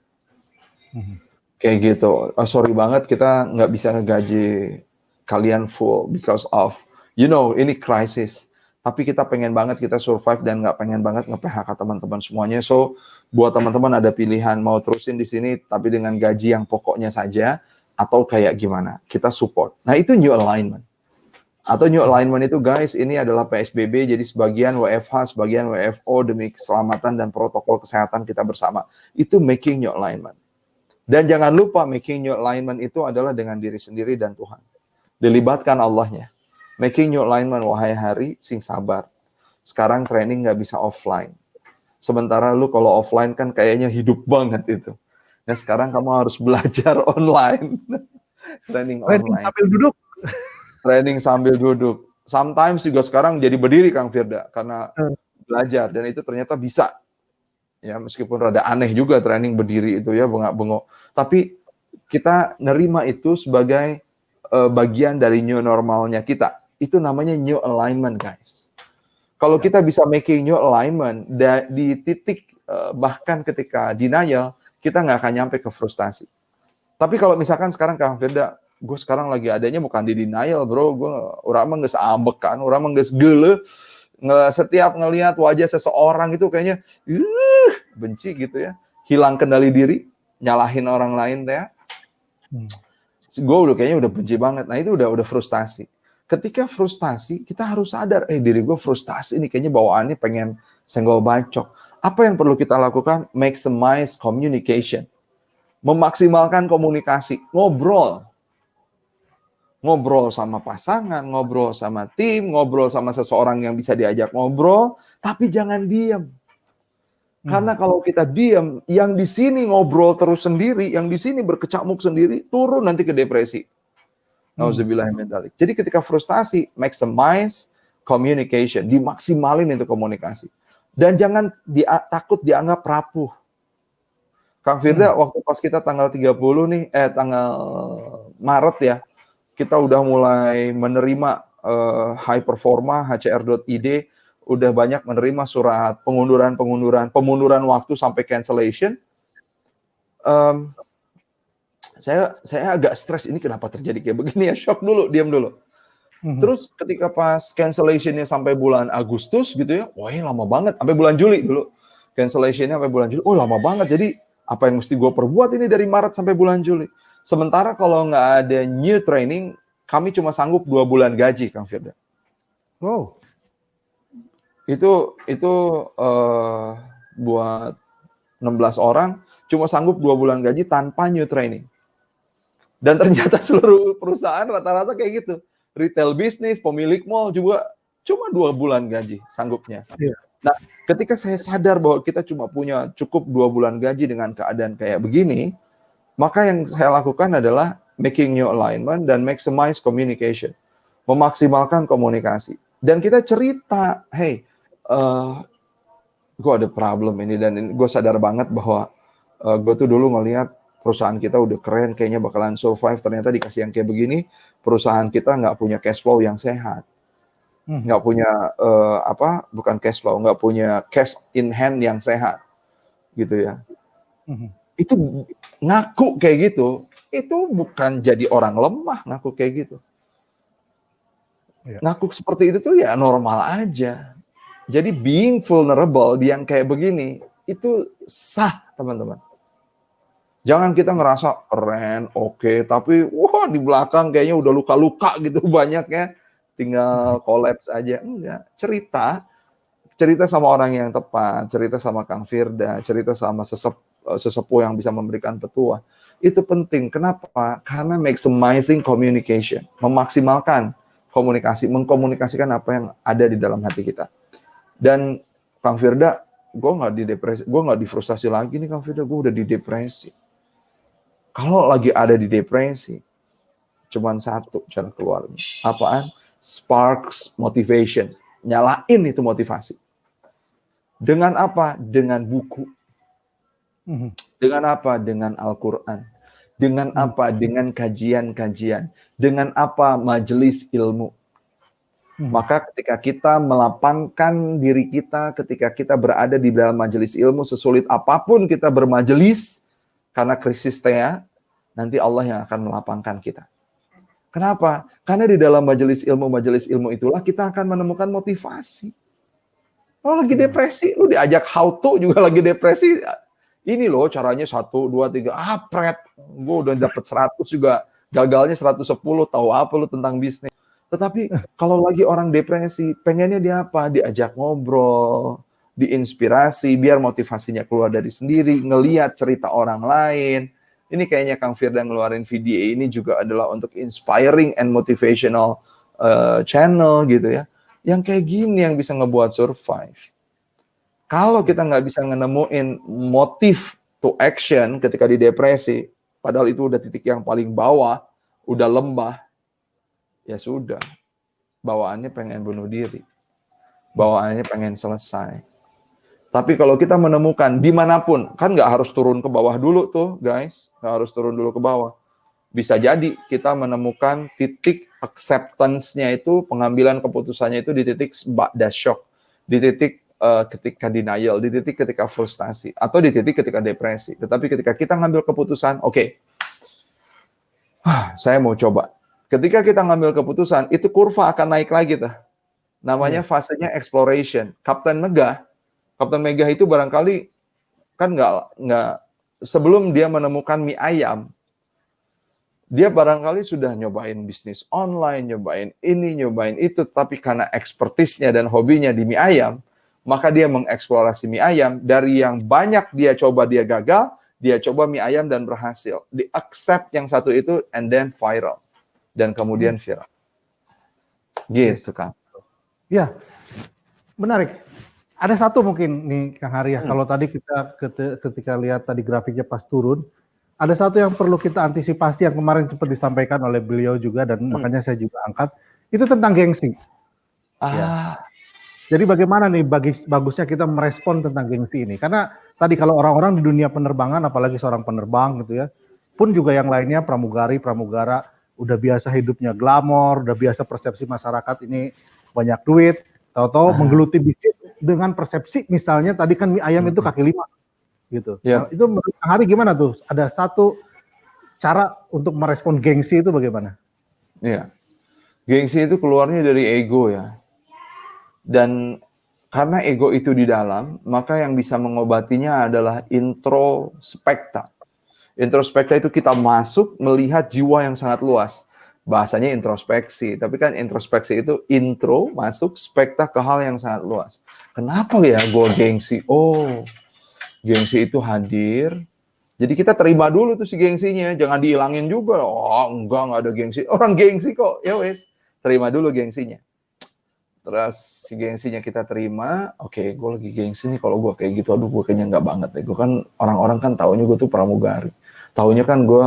Kayak gitu. Sorry banget kita nggak bisa ngegaji kalian full because of ini krisis, tapi kita pengen banget kita survive dan nggak pengen banget nge-PHK teman-teman semuanya. So, buat teman-teman ada pilihan mau terusin di sini tapi dengan gaji yang pokoknya saja atau kayak gimana, kita support. Nah, itu new alignment. Atau new alignment itu guys, ini adalah PSBB, jadi sebagian WFH, sebagian WFO demi keselamatan dan protokol kesehatan kita bersama. Itu making new alignment. Dan jangan lupa making new alignment itu adalah dengan diri sendiri dan Tuhan. Dilibatkan Allahnya. Making new alignment, wahai hari, sing sabar. Sekarang training nggak bisa offline. Sementara lu kalau offline kan kayaknya hidup banget itu. Nah sekarang kamu harus belajar online. Training online. Sambil duduk. Training sambil duduk. Sometimes juga sekarang jadi berdiri Kang Firda. Karena belajar. Dan itu ternyata bisa. Ya meskipun rada aneh juga training berdiri itu ya, bengok-bengok. Tapi kita nerima itu sebagai bagian dari new normalnya kita. Itu namanya new alignment, guys. Kalau kita bisa making new alignment di titik bahkan ketika denial, kita nggak akan nyampe ke frustasi. Tapi kalau misalkan sekarang Kang Firda, gue sekarang lagi adanya bukan di denial bro, gue orang mah nggak seambek kan, orang mah nggak segele, setiap ngelihat wajah seseorang itu kayaknya benci gitu ya, hilang kendali diri, nyalahin orang lain teh. Gue kayaknya udah benci banget. Nah itu udah frustasi. Ketika frustasi, kita harus sadar, diri gue frustasi nih, kayaknya bawaannya pengen senggol bacok. Apa yang perlu kita lakukan? Maximize communication. Memaksimalkan komunikasi, ngobrol. Ngobrol sama pasangan, ngobrol sama tim, ngobrol sama seseorang yang bisa diajak ngobrol, tapi jangan diam. Karena kalau kita diam, yang di sini ngobrol terus sendiri, yang di sini berkecamuk sendiri, turun nanti ke depresi. Nauzubillahimindzalik. Jadi ketika frustasi, maximize communication, dimaksimalin itu komunikasi. Dan jangan takut dianggap rapuh. Kang Firda, waktu pas kita tanggal 30 nih, tanggal Maret ya, kita udah mulai menerima high performa, HCR.id, udah banyak menerima surat pemunduran waktu sampai cancellation. Saya agak stres, ini kenapa terjadi kayak begini ya, shock dulu, diam dulu. Terus ketika pas cancellationnya sampai bulan Agustus gitu ya, wah ini lama banget, sampai bulan Juli dulu. Cancellationnya sampai bulan Juli, lama banget, jadi apa yang mesti gue perbuat ini dari Maret sampai bulan Juli. Sementara kalau nggak ada new training, kami cuma sanggup 2 bulan gaji, Kang Firda. Wow. Itu buat 16 orang cuma sanggup 2 bulan gaji tanpa new training. Dan ternyata seluruh perusahaan rata-rata kayak gitu. Retail bisnis, pemilik mall juga cuma 2 bulan gaji sanggupnya. Yeah. Nah, ketika saya sadar bahwa kita cuma punya cukup 2 bulan gaji dengan keadaan kayak begini, maka yang saya lakukan adalah making new alignment dan maximize communication. Memaksimalkan komunikasi. Dan kita cerita, hey, gue ada problem ini, dan gue sadar banget bahwa gue tuh dulu ngelihat perusahaan kita udah keren, kayaknya bakalan survive, ternyata dikasih yang kayak begini, perusahaan kita nggak punya cash flow yang sehat. Nggak punya, bukan cash flow, nggak punya cash in hand yang sehat. Gitu ya. Itu ngaku kayak gitu, itu bukan jadi orang lemah ngaku kayak gitu. Ngaku seperti itu tuh ya normal aja. Jadi being vulnerable di yang kayak begini, itu sah, teman-teman. Jangan kita ngerasa keren, oke, tapi wah di belakang kayaknya udah luka-luka gitu banyak ya. Tinggal collapse aja. Enggak, cerita sama orang yang tepat, cerita sama Kang Firda, cerita sama sesepuh yang bisa memberikan petua. Itu penting. Kenapa? Karena maximizing communication, memaksimalkan komunikasi, mengkomunikasikan apa yang ada di dalam hati kita. Dan Kang Firda, gue nggak difrustasi lagi nih Kang Firda, gue udah di depresi. Kalau lagi ada di depresi, cuman satu cara keluarnya. Apaan? Sparks motivation. Nyalain itu motivasi. Dengan apa? Dengan buku. Dengan apa? Dengan Al-Quran. Dengan apa? Dengan kajian-kajian. Dengan apa? Majelis ilmu. Maka ketika kita melapangkan diri kita, ketika kita berada di dalam majelis ilmu, sesulit apapun kita bermajelis, karena krisis nanti Allah yang akan melapangkan kita. Kenapa? Karena di dalam majelis ilmu itulah kita akan menemukan motivasi. Kalau lagi depresi, lu diajak how to juga lagi depresi. Ini loh caranya 1, 2, 3, pret. Gue udah dapet 100 juga, gagalnya 110, tahu apa lu tentang bisnis. Tetapi kalau lagi orang depresi, pengennya dia apa? Diajak ngobrol, diinspirasi, biar motivasinya keluar dari sendiri, ngelihat cerita orang lain. Ini kayaknya Kang Firda ngeluarin video ini juga adalah untuk inspiring and motivational channel gitu ya. Yang kayak gini yang bisa ngebuat survive. Kalau kita nggak bisa nemuin motif to action ketika di depresi, padahal itu udah titik yang paling bawah, udah lembah, ya sudah, bawaannya pengen bunuh diri, bawaannya pengen selesai. Tapi kalau kita menemukan dimanapun, kan nggak harus turun ke bawah dulu tuh guys, nggak harus turun dulu ke bawah. Bisa jadi kita menemukan titik acceptance-nya itu, pengambilan keputusannya itu di titik ba'da shock, di titik ketika denial, di titik ketika frustasi, atau di titik ketika depresi. Tetapi ketika kita ngambil keputusan, oke, saya mau coba. Ketika kita ngambil keputusan, itu kurva akan naik lagi tuh. Namanya fasenya exploration. Kapten Megah itu barangkali kan nggak sebelum dia menemukan mie ayam, dia barangkali sudah nyobain bisnis online, nyobain ini, nyobain itu, tapi karena ekspertisnya dan hobinya di mie ayam, maka dia mengeksplorasi mie ayam. Dari yang banyak dia coba, dia gagal, dia coba mie ayam dan berhasil. Di accept yang satu itu, and then viral. Dan kemudian viral. Gitu kan. Ya, menarik. Ada satu mungkin nih Kang Hari ya, kalau tadi kita ketika lihat tadi grafiknya pas turun, ada satu yang perlu kita antisipasi yang kemarin sempat disampaikan oleh beliau juga dan makanya saya juga angkat, itu tentang gengsi. Ya. Jadi bagaimana nih bagusnya kita merespon tentang gengsi ini? Karena tadi kalau orang-orang di dunia penerbangan, apalagi seorang penerbang gitu ya, pun juga yang lainnya pramugara, udah biasa hidupnya glamor, udah biasa persepsi masyarakat ini banyak duit, tahu-tahu menggeluti bisnis dengan persepsi misalnya tadi kan mie ayam itu kaki 5 gitu. Nah, itu menurut Kang Hari gimana tuh? Ada satu cara untuk merespon gengsi itu bagaimana? Iya. Gengsi itu keluarnya dari ego ya. Dan karena ego itu di dalam, maka yang bisa mengobatinya adalah introspekta. Introspekta itu kita masuk melihat jiwa yang sangat luas. Bahasanya introspeksi, tapi kan introspeksi itu intro, masuk, spekta ke hal yang sangat luas. Kenapa ya gue gengsi? Oh, gengsi itu hadir. Jadi kita terima dulu tuh si gengsinya, jangan dihilangin juga. Oh, enggak ada gengsi. Orang gengsi kok, ya wes. Terima dulu gengsinya. Terus si gengsinya kita terima, oke, gue lagi gengsi nih kalau gue kayak gitu, aduh gue kayaknya enggak banget deh. Gue kan orang-orang kan taunya gue tuh pramugari. Taunya kan gue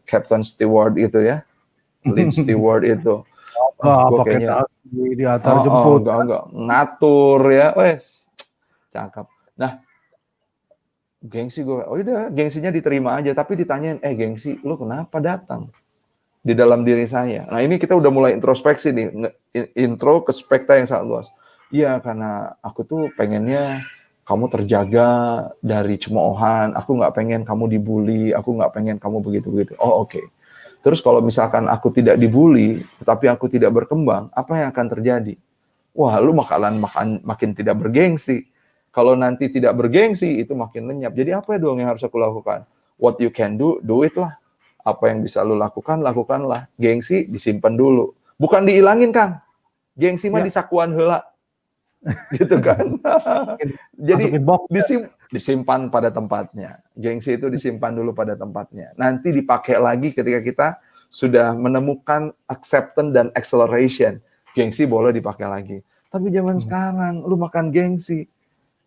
Captain Steward itu ya, lead steward itu. Gue kayaknya diantar jemput. Enggak, ngatur ya, wes, cakep. Nah, gengsi gue, oh udah, gengsinya diterima aja, tapi ditanyain, gengsi, lu kenapa datang di dalam diri saya? Nah ini kita udah mulai introspeksi nih, intro ke spekta yang sangat luas. Iya, karena aku tuh pengennya kamu terjaga dari cemoohan, aku nggak pengen kamu dibully, aku nggak pengen kamu begitu-begitu. Oh oke. Terus kalau misalkan aku tidak dibully, tetapi aku tidak berkembang, apa yang akan terjadi? Wah, lu makin tidak bergengsi. Kalau nanti tidak bergengsi, itu makin lenyap. Jadi apa ya dong yang harus aku lakukan? What you can do it lah. Apa yang bisa lu lakukan, lakukanlah. Gengsi disimpan dulu. Bukan dihilangin, Kang. Gengsi mah disakuan heula. Gitu kan. Jadi disimpan pada tempatnya. Gengsi itu disimpan dulu pada tempatnya. Nanti dipakai lagi ketika kita sudah menemukan acceptance dan acceleration. Gengsi boleh dipakai lagi. Tapi zaman sekarang lu makan gengsi.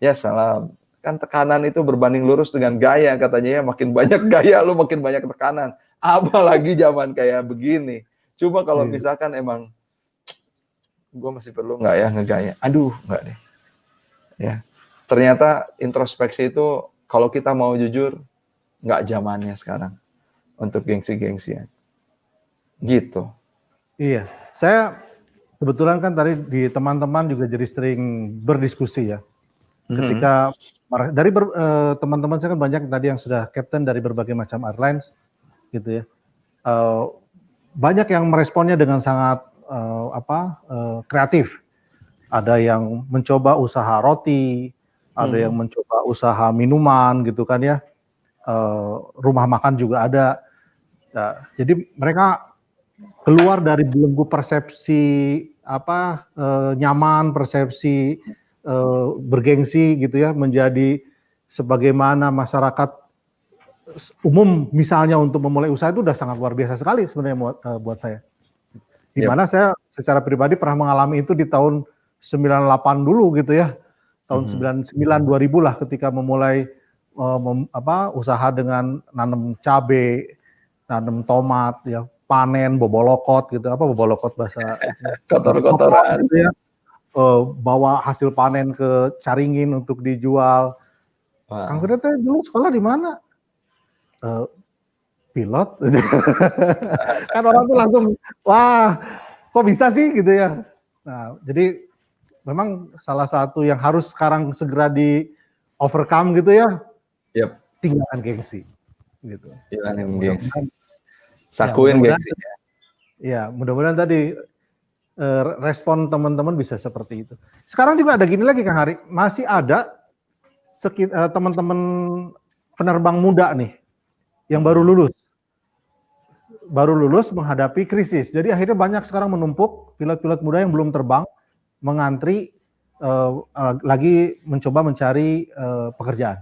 Ya salam. Kan tekanan itu berbanding lurus dengan gaya katanya ya. Makin banyak gaya lu makin banyak tekanan. Apalagi zaman kayak begini. Coba kalau misalkan emang gue masih perlu nggak ya ngegaya? Aduh, nggak deh. Ya, ternyata introspeksi itu kalau kita mau jujur nggak zamannya sekarang untuk gengsi-gengsian. Gitu. Iya, saya kebetulan kan tadi di teman-teman juga jadi sering berdiskusi ya. Ketika dari teman-teman saya kan banyak tadi yang sudah captain dari berbagai macam airlines, gitu ya. Banyak yang meresponnya dengan sangat kreatif. Ada yang mencoba usaha roti, ada yang mencoba usaha minuman gitu kan ya. Rumah makan juga ada. Jadi mereka keluar dari belenggu persepsi nyaman, persepsi bergengsi gitu ya, menjadi sebagaimana masyarakat umum misalnya untuk memulai usaha itu udah sangat luar biasa sekali sebenarnya buat saya. Di mana saya secara pribadi pernah mengalami itu di tahun 98 dulu gitu ya. Tahun 99 2000 lah ketika memulai usaha dengan nanam cabe, nanam tomat ya, panen bobolokot gitu. Apa bobolokot bahasa kotor-kotoran gitu ya. Bawa hasil panen ke Caringin untuk dijual. Kang Firda teh dulu sekolah di mana? Pilot. Kan orang tuh langsung, wah kok bisa sih gitu ya. Nah, jadi memang salah satu yang harus sekarang segera di overcome gitu ya, Yap, tinggalkan gengsi gitu. hilangin gengsi. Mudah-mudahan Sakuin mudah-mudahan gengsi. mudah-mudahan tadi respon teman-teman bisa seperti itu. Sekarang juga ada gini lagi Kang Hari, masih ada teman-teman penerbang muda nih yang baru lulus menghadapi krisis. Jadi akhirnya banyak sekarang menumpuk pilot-pilot muda yang belum terbang, mengantri lagi mencoba mencari pekerjaan.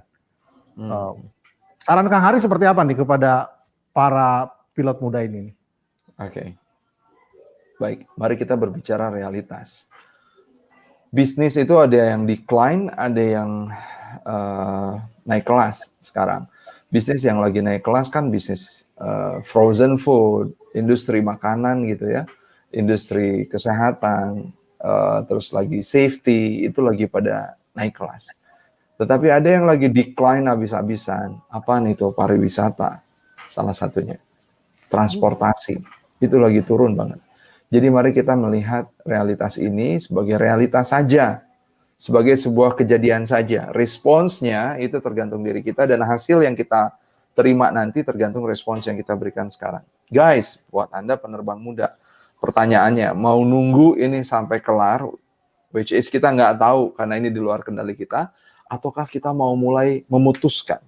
Saran Kang Hari seperti apa nih kepada para pilot muda ini? Oke. Baik, mari kita berbicara realitas. Bisnis itu ada yang decline, ada yang naik kelas sekarang. Bisnis yang lagi naik kelas kan bisnis frozen food, industri makanan gitu ya, industri kesehatan, terus lagi safety, itu lagi pada naik kelas. Tetapi ada yang lagi decline habis-habisan. Apa nih itu? Pariwisata, salah satunya. Transportasi, itu lagi turun banget. Jadi mari kita melihat realitas ini sebagai realitas saja, sebagai sebuah kejadian saja. Responsnya itu tergantung diri kita dan hasil yang kita terima nanti tergantung respons yang kita berikan sekarang. Guys, buat Anda penerbang muda, pertanyaannya, mau nunggu ini sampai kelar, which is kita nggak tahu karena ini di luar kendali kita, ataukah kita mau mulai memutuskan,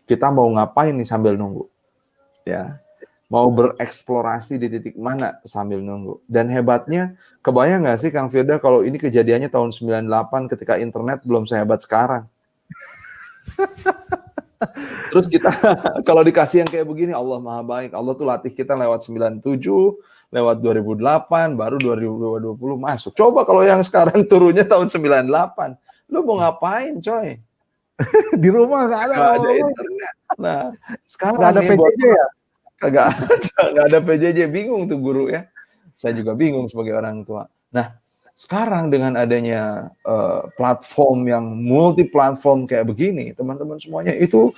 kita mau ngapain nih sambil nunggu, ya? Mau bereksplorasi di titik mana sambil nunggu. Dan hebatnya, kebayang nggak sih Kang Firda kalau ini kejadiannya tahun 98 ketika internet belum sehebat sekarang. Terus kita kalau dikasih yang kayak begini, Allah Maha Baik. Allah tuh latih kita lewat 97, lewat 2008, baru 2020 masuk. Coba kalau yang sekarang turunnya tahun 98. Lu mau ngapain coy? Di rumah nggak ada internet. Nah, sekarang nggak ada nih, PJJ ya? Nggak ada PJJ, bingung tuh guru ya. Saya juga bingung sebagai orang tua. Nah, sekarang dengan adanya platform yang multi platform kayak begini, teman-teman semuanya itu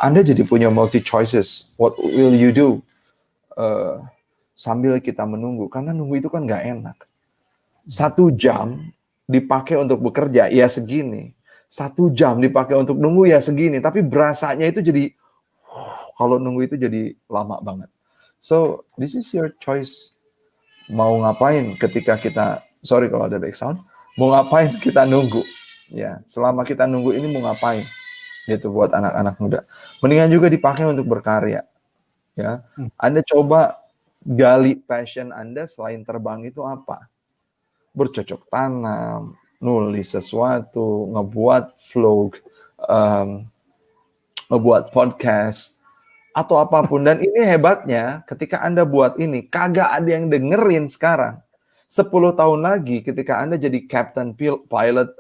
Anda jadi punya multi choices. What will you do? Sambil kita menunggu, karena nunggu itu kan nggak enak. 1 jam dipakai untuk bekerja, ya segini. 1 jam dipakai untuk nunggu, ya segini. Tapi berasanya itu jadi kalau nunggu itu jadi lama banget. So, this is your choice. Mau ngapain ketika kita, sorry kalau ada background, mau ngapain kita nunggu. Ya, selama kita nunggu ini mau ngapain. Gitu buat anak-anak muda. Mendingan juga dipakai untuk berkarya. Ya, Anda coba gali passion Anda selain terbang itu apa? Bercocok tanam, nulis sesuatu, ngebuat vlog, ngebuat podcast, atau apapun. Dan ini hebatnya, ketika Anda buat ini, kagak ada yang dengerin sekarang. 10 tahun lagi, ketika Anda jadi captain pilot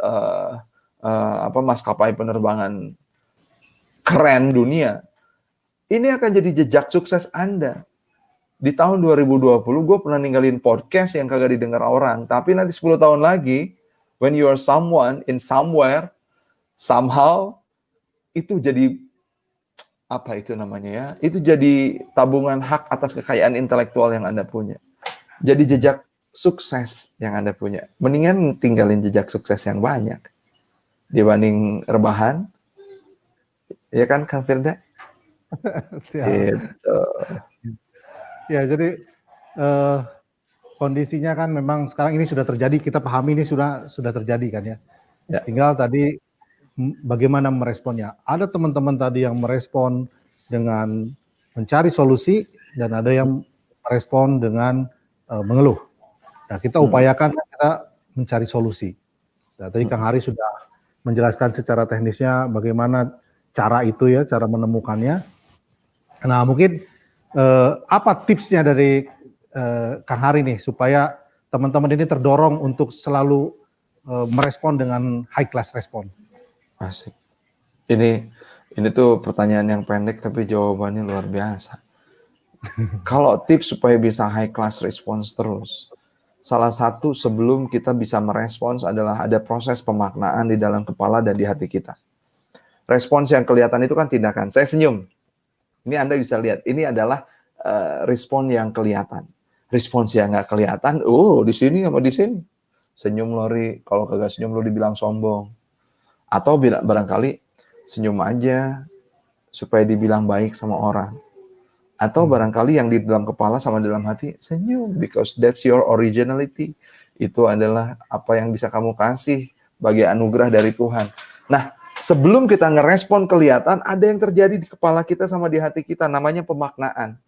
maskapai penerbangan keren dunia, ini akan jadi jejak sukses Anda. Di tahun 2020, gue pernah ninggalin podcast yang kagak didengar orang. Tapi nanti 10 tahun lagi, when you are someone in somewhere, somehow, itu jadi apa itu namanya ya? Itu jadi tabungan hak atas kekayaan intelektual yang Anda punya. Jadi jejak sukses yang Anda punya. Mendingan tinggalin jejak sukses yang banyak dibanding rebahan. Ya kan, Kang Firda? Gitu. Ya, jadi kondisinya kan memang sekarang ini sudah terjadi, kita pahami ini sudah terjadi kan ya. Tinggal tadi bagaimana meresponnya. Ada teman-teman tadi yang merespon dengan mencari solusi dan ada yang merespon dengan mengeluh. Nah, kita upayakan kita mencari solusi. Nah, tadi Kang Hari sudah menjelaskan secara teknisnya bagaimana cara itu ya, cara menemukannya. Nah, mungkin apa tipsnya dari Kang Hari nih supaya teman-teman ini terdorong untuk selalu merespon dengan high class respon? Asik. Ini tuh pertanyaan yang pendek tapi jawabannya luar biasa. Kalau tips supaya bisa high class response terus, salah satu sebelum kita bisa merespons adalah ada proses pemaknaan di dalam kepala dan di hati kita. Respons yang kelihatan itu kan tindakan. Saya senyum. Ini Anda bisa lihat. Ini adalah respon yang kelihatan. Respons yang nggak kelihatan, di sini sama di sini. Senyum Lori, kalau kagak senyum lu dibilang sombong. Atau barangkali senyum aja supaya dibilang baik sama orang. Atau barangkali yang di dalam kepala sama dalam hati, senyum, because that's your originality. Itu adalah apa yang bisa kamu kasih bagi anugerah dari Tuhan. Nah, sebelum kita ngerespon kelihatan, ada yang terjadi di kepala kita sama di hati kita, namanya pemaknaan.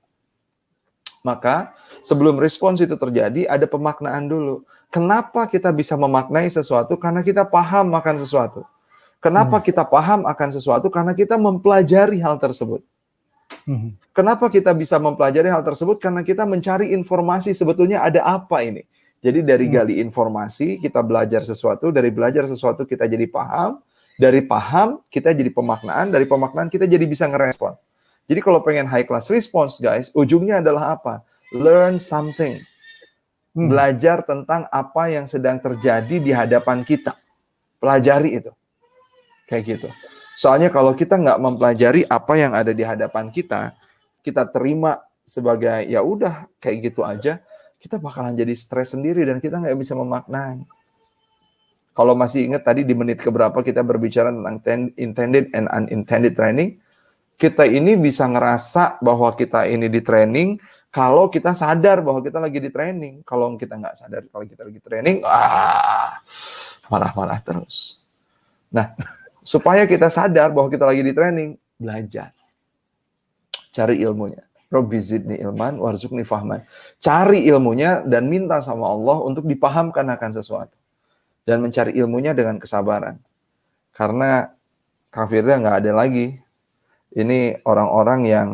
Maka sebelum respons itu terjadi, ada pemaknaan dulu. Kenapa kita bisa memaknai sesuatu? Karena kita paham akan sesuatu. Kenapa kita paham akan sesuatu? Karena kita mempelajari hal tersebut. Kenapa kita bisa mempelajari hal tersebut? Karena kita mencari informasi sebetulnya ada apa ini. Jadi dari gali informasi, kita belajar sesuatu. Dari belajar sesuatu, kita jadi paham. Dari paham, kita jadi pemaknaan. Dari pemaknaan, kita jadi bisa ngerespon. Jadi kalau pengen high class response, guys, ujungnya adalah apa? Learn something. Belajar tentang apa yang sedang terjadi di hadapan kita. Pelajari itu. Kayak gitu. Soalnya kalau kita nggak mempelajari apa yang ada di hadapan kita terima sebagai ya udah kayak gitu aja, kita bakalan jadi stres sendiri dan kita nggak bisa memaknai. Kalau masih ingat tadi di menit keberapa kita berbicara tentang intended and unintended training, kita ini bisa ngerasa bahwa kita ini di training kalau kita sadar bahwa kita lagi di training. Kalau kita nggak sadar kalau kita lagi training, marah-marah terus. Nah, supaya kita sadar bahwa kita lagi di training, belajar. Cari ilmunya. Rabbi zidni ilman warzuqni fahman. Cari ilmunya dan minta sama Allah untuk dipahamkan akan sesuatu. Dan mencari ilmunya dengan kesabaran. Karena kafirnya nggak ada lagi. Ini orang-orang yang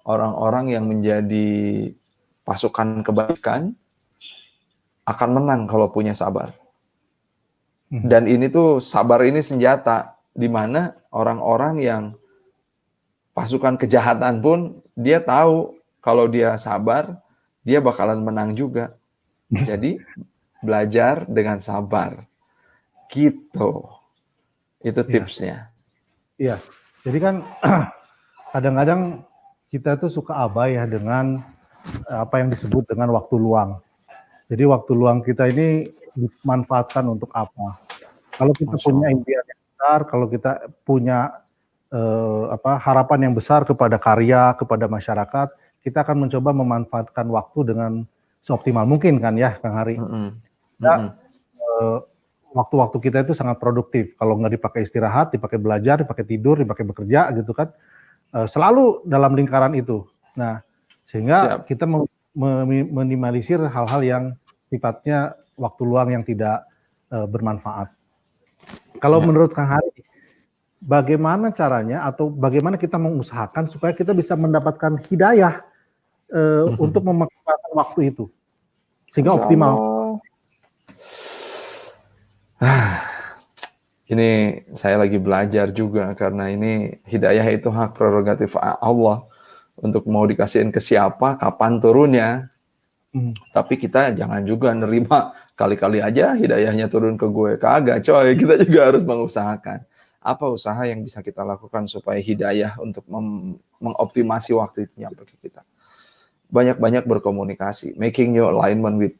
orang-orang yang menjadi pasukan kebaikan akan menang kalau punya sabar. Dan ini tuh sabar ini senjata di mana orang-orang yang pasukan kejahatan pun dia tahu kalau dia sabar dia bakalan menang juga. Jadi belajar dengan sabar. Gitu. Itu tipsnya. Iya. Jadi kan kadang-kadang kita tuh suka abai ya dengan apa yang disebut dengan waktu luang. Jadi waktu luang kita ini dimanfaatkan untuk apa? Kalau kita punya impian yang besar, kalau kita punya harapan yang besar kepada karya, kepada masyarakat, kita akan mencoba memanfaatkan waktu dengan seoptimal mungkin kan ya, Kang Hari. Waktu-waktu kita itu sangat produktif. Kalau nggak dipakai istirahat, dipakai belajar, dipakai tidur, dipakai bekerja gitu kan. Selalu dalam lingkaran itu. Nah, sehingga kita meminimalisir hal-hal yang sifatnya waktu luang yang tidak bermanfaat. Kalau menurut Kang Hari, bagaimana caranya atau bagaimana kita mengusahakan supaya kita bisa mendapatkan hidayah untuk memaksimalkan waktu itu sehingga optimal? Ini saya lagi belajar juga karena ini hidayah itu hak prerogatif Allah untuk mau dikasihin ke siapa, kapan turunnya. Tapi kita jangan juga nerima kali-kali aja hidayahnya turun ke gue. Kagak coy, kita juga harus mengusahakan. Apa usaha yang bisa kita lakukan supaya hidayah untuk mengoptimasi waktu itu nyampe ke kita. Banyak-banyak berkomunikasi, making your alignment with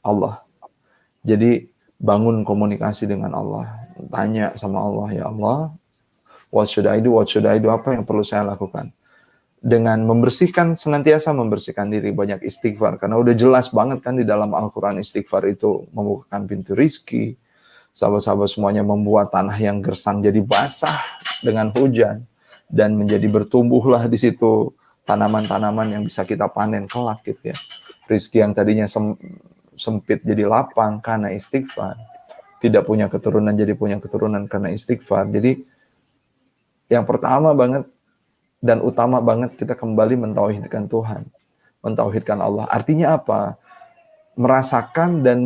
Allah. Jadi bangun komunikasi dengan Allah. Tanya sama Allah, ya Allah, what should I do, apa yang perlu saya lakukan. Dengan membersihkan, senantiasa membersihkan diri, banyak istighfar. Karena udah jelas banget kan di dalam Al-Quran istighfar itu membukakan pintu rizki. Sahabat-sahabat semuanya membuat tanah yang gersang jadi basah dengan hujan. Dan menjadi bertumbuhlah di situ tanaman-tanaman yang bisa kita panen kelak gitu ya. Rizki yang tadinya sempit jadi lapang karena istighfar. Tidak punya keturunan jadi punya keturunan karena istighfar. Jadi yang pertama banget dan utama banget kita kembali mentauhidkan Tuhan, mentauhidkan Allah. Artinya apa? Merasakan dan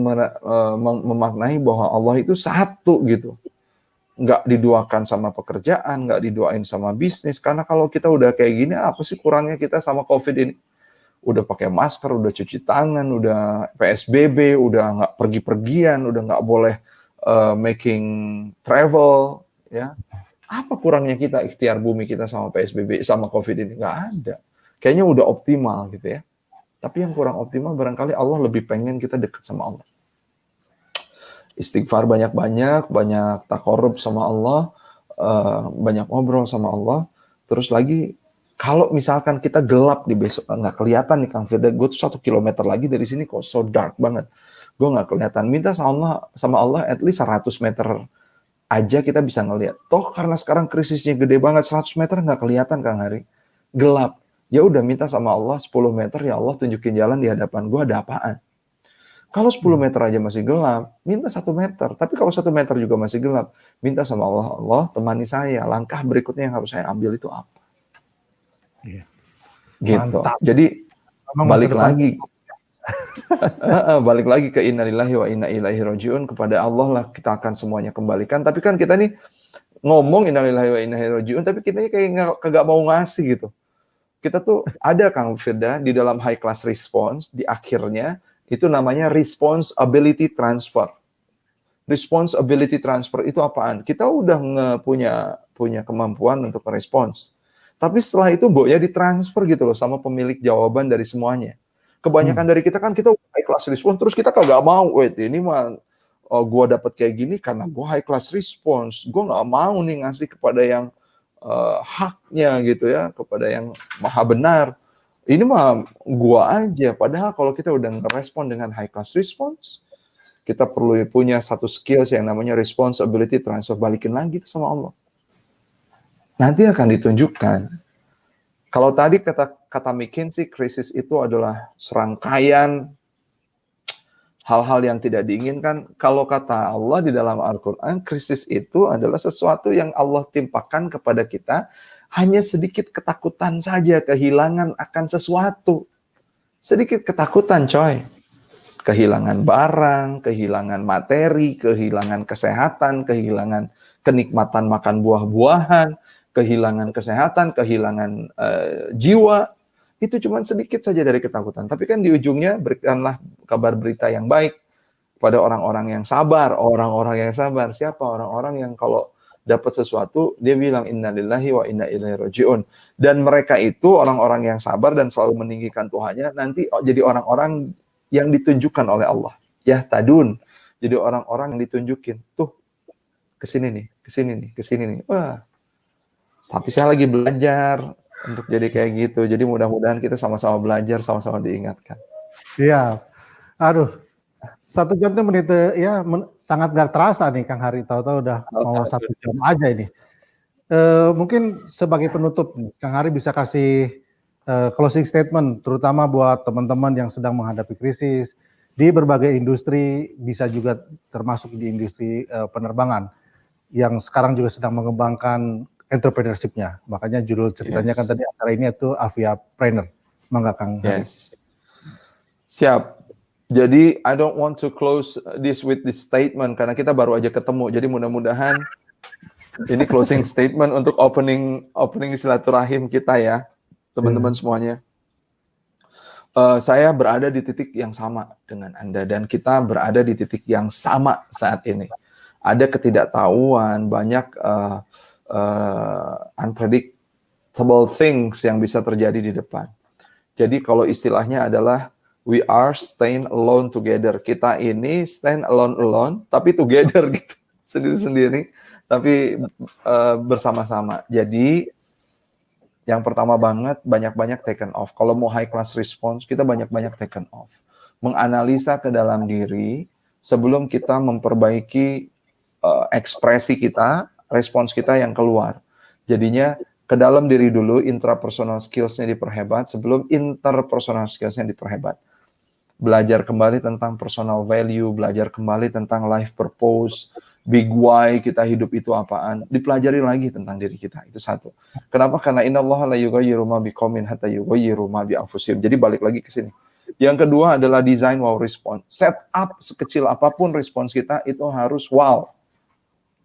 memaknai bahwa Allah itu satu gitu. Nggak diduakan sama pekerjaan, nggak diduain sama bisnis. Karena kalau kita udah kayak gini, apa sih kurangnya kita sama COVID ini? Udah pakai masker, udah cuci tangan, udah PSBB, udah nggak pergi-pergian, udah nggak boleh making travel, ya. Apa kurangnya kita ikhtiar bumi kita sama PSBB, sama COVID ini? Nggak ada. Kayaknya udah optimal gitu ya. Tapi yang kurang optimal barangkali Allah lebih pengen kita dekat sama Allah. Istighfar banyak-banyak, banyak takarrub sama Allah, banyak ngobrol sama Allah. Terus lagi, kalau misalkan kita gelap di besok, nggak kelihatan nih Kang Firda, gue tuh 1 kilometer lagi dari sini kok, so dark banget. Gue nggak kelihatan. Minta sama Allah at least 100 meter aja kita bisa ngelihat. Toh karena sekarang krisisnya gede banget, 100 meter nggak kelihatan Kang Hari. Gelap. Ya udah minta sama Allah 10 meter, ya Allah tunjukin jalan di hadapan gue, ada apaan. Kalau 10 meter aja masih gelap, minta 1 meter. Tapi kalau 1 meter juga masih gelap, minta sama Allah, Allah temani saya. Langkah berikutnya yang harus saya ambil itu apa? Iya. Gitu. Mantap. Jadi Memang masa balik depan. lagi. Balik lagi ke innalillahi wa inna ilaihi rajiun, kepada Allah lah kita akan semuanya kembalikan. Tapi kan kita nih ngomong innalillahi wa inna ilaihi rajiun, tapi kita kayak kagak mau ngasih gitu. Kita tuh ada Kang Firda di dalam high class response, di akhirnya itu namanya responsibility transfer. Responsibility transfer itu apaan? Kita udah punya kemampuan untuk merespons. Tapi setelah itu ya ditransfer gitu loh sama pemilik jawaban dari semuanya. Kebanyakan dari kita kan kita high class response, terus kita kagak mau, wait ini mah gua dapat kayak gini karena gua high class response. Gua nggak mau nih ngasih kepada yang haknya gitu ya, kepada yang maha benar. Ini mah gua aja. Padahal kalau kita udah ngerespon dengan high class response, kita perlu punya satu skills yang namanya responsibility transfer, balikin lagi sama Allah. Nanti akan ditunjukkan. Kalau tadi kata McKinsey, krisis itu adalah serangkaian hal-hal yang tidak diinginkan. Kalau kata Allah di dalam Al-Quran, krisis itu adalah sesuatu yang Allah timpakan kepada kita, hanya sedikit ketakutan saja, kehilangan akan sesuatu. Sedikit ketakutan, coy. Kehilangan barang, kehilangan materi, kehilangan kesehatan, kehilangan kenikmatan makan buah-buahan, kehilangan kesehatan, kehilangan jiwa. Itu cuma sedikit saja dari ketakutan. Tapi kan di ujungnya berikanlah kabar berita yang baik pada orang-orang yang sabar. Orang-orang yang sabar. Siapa? Orang-orang yang kalau dapat sesuatu, dia bilang innalillahi wa inna ilaihi rajiun. Dan mereka itu orang-orang yang sabar dan selalu meninggikan Tuhannya, nanti jadi orang-orang yang ditunjukkan oleh Allah. Ya tadun. Jadi orang-orang yang ditunjukin. Tuh, kesini nih, kesini nih, kesini nih. Wah. Tapi saya lagi belajar untuk jadi kayak gitu. Jadi mudah-mudahan kita sama-sama belajar, sama-sama diingatkan. Iya. Aduh. 1 jam tuh menit ya sangat gak terasa nih Kang Hari. Tahu-tahu udah mau 1 jam aja ini. Mungkin sebagai penutup Kang Hari bisa kasih closing statement, terutama buat teman-teman yang sedang menghadapi krisis di berbagai industri, bisa juga termasuk di industri penerbangan yang sekarang juga sedang mengembangkan entrepreneurship-nya. Makanya judul ceritanya kan tadi acara ini itu Aviapreneur. Mangga Kang Hari. Yes. Siap. Jadi I don't want to close this with this statement karena kita baru aja ketemu. Jadi mudah-mudahan ini closing statement untuk opening silaturahim kita ya, teman-teman semuanya. Saya berada di titik yang sama dengan Anda dan kita berada di titik yang sama saat ini. Ada ketidaktahuan, banyak unpredictable things yang bisa terjadi di depan. Jadi kalau istilahnya adalah we are staying alone together. Kita ini stand alone, tapi together gitu, sendiri-sendiri, tapi bersama-sama. Jadi yang pertama banget, banyak-banyak taken off. Kalau mau high class response, kita banyak-banyak taken off. Menganalisa ke dalam diri sebelum kita memperbaiki ekspresi kita, respons kita yang keluar. Jadinya ke dalam diri dulu, intrapersonal skills-nya diperhebat sebelum interpersonal skills-nya diperhebat. Belajar kembali tentang personal value, belajar kembali tentang life purpose, big why kita hidup itu apaan, dipelajari lagi tentang diri kita. Itu satu. Kenapa? Karena innallaha la yughayyiru ma biqaumin hatta yughayyiru ma bi anfusihim. Jadi balik lagi ke sini. Yang kedua adalah design wow response. Set up sekecil apapun respons kita itu harus wow.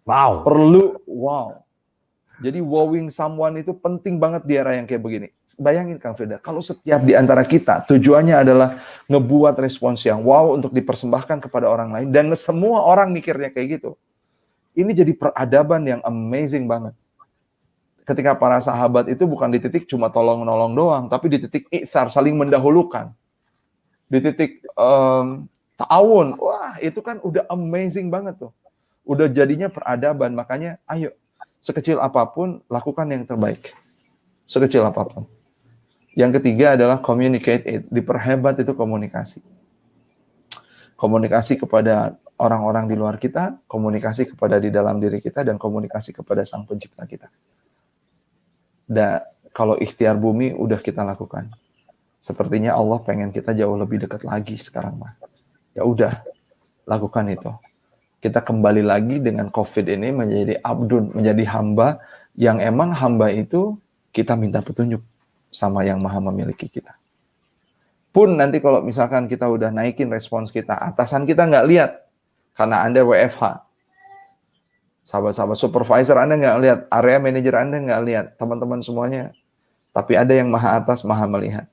Wow. Perlu wow. Jadi wowing someone itu penting banget di era yang kayak begini. Bayangin Kang Firda, kalau setiap di antara kita tujuannya adalah ngebuat respons yang wow untuk dipersembahkan kepada orang lain dan semua orang mikirnya kayak gitu. Ini jadi peradaban yang amazing banget. Ketika para sahabat itu bukan di titik cuma tolong-nolong doang, tapi di titik i'thar, saling mendahulukan. di titik ta'awun. Wah, itu kan udah amazing banget tuh. Udah jadinya peradaban, makanya ayo sekecil apapun lakukan yang terbaik. Sekecil apapun. Yang ketiga adalah communicate it, diperhebat itu komunikasi. Komunikasi kepada orang-orang di luar kita, komunikasi kepada di dalam diri kita, dan komunikasi kepada Sang Pencipta kita. Dan kalau ikhtiar bumi udah kita lakukan. Sepertinya Allah pengen kita jauh lebih dekat lagi sekarang mah. Ya udah, lakukan itu. Kita kembali lagi dengan COVID ini menjadi abdun, menjadi hamba yang emang hamba itu kita minta petunjuk sama yang maha memiliki kita. Pun nanti kalau misalkan kita udah naikin respons kita, atasan kita nggak lihat karena Anda WFH. Sahabat-sahabat supervisor Anda nggak lihat, area manager Anda nggak lihat, teman-teman semuanya. Tapi ada yang maha atas, maha melihat.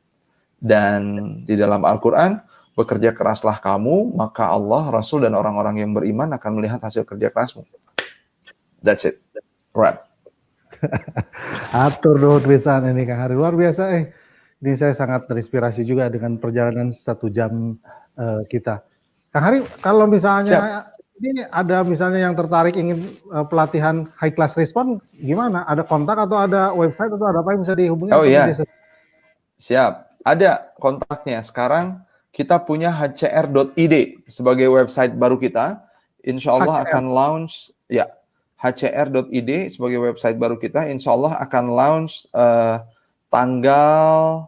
Dan di dalam Al-Quran, bekerja keraslah kamu, maka Allah, Rasul, dan orang-orang yang beriman akan melihat hasil kerja kerasmu. That's it. Right. Atur nuhun pisan ini Kang Hari, luar biasa. Ini saya sangat terinspirasi juga dengan perjalanan 1 jam kita. Kang Hari, kalau misalnya ini ada misalnya yang tertarik ingin pelatihan high class respon, gimana? Ada kontak atau ada website atau ada apa yang bisa dihubungi? Oh iya, siap. Ada kontaknya. Sekarang kita punya hcr.id sebagai website baru kita. Insya Allah akan launch, ya, hcr.id sebagai website baru kita. Insya Allah akan launch tanggal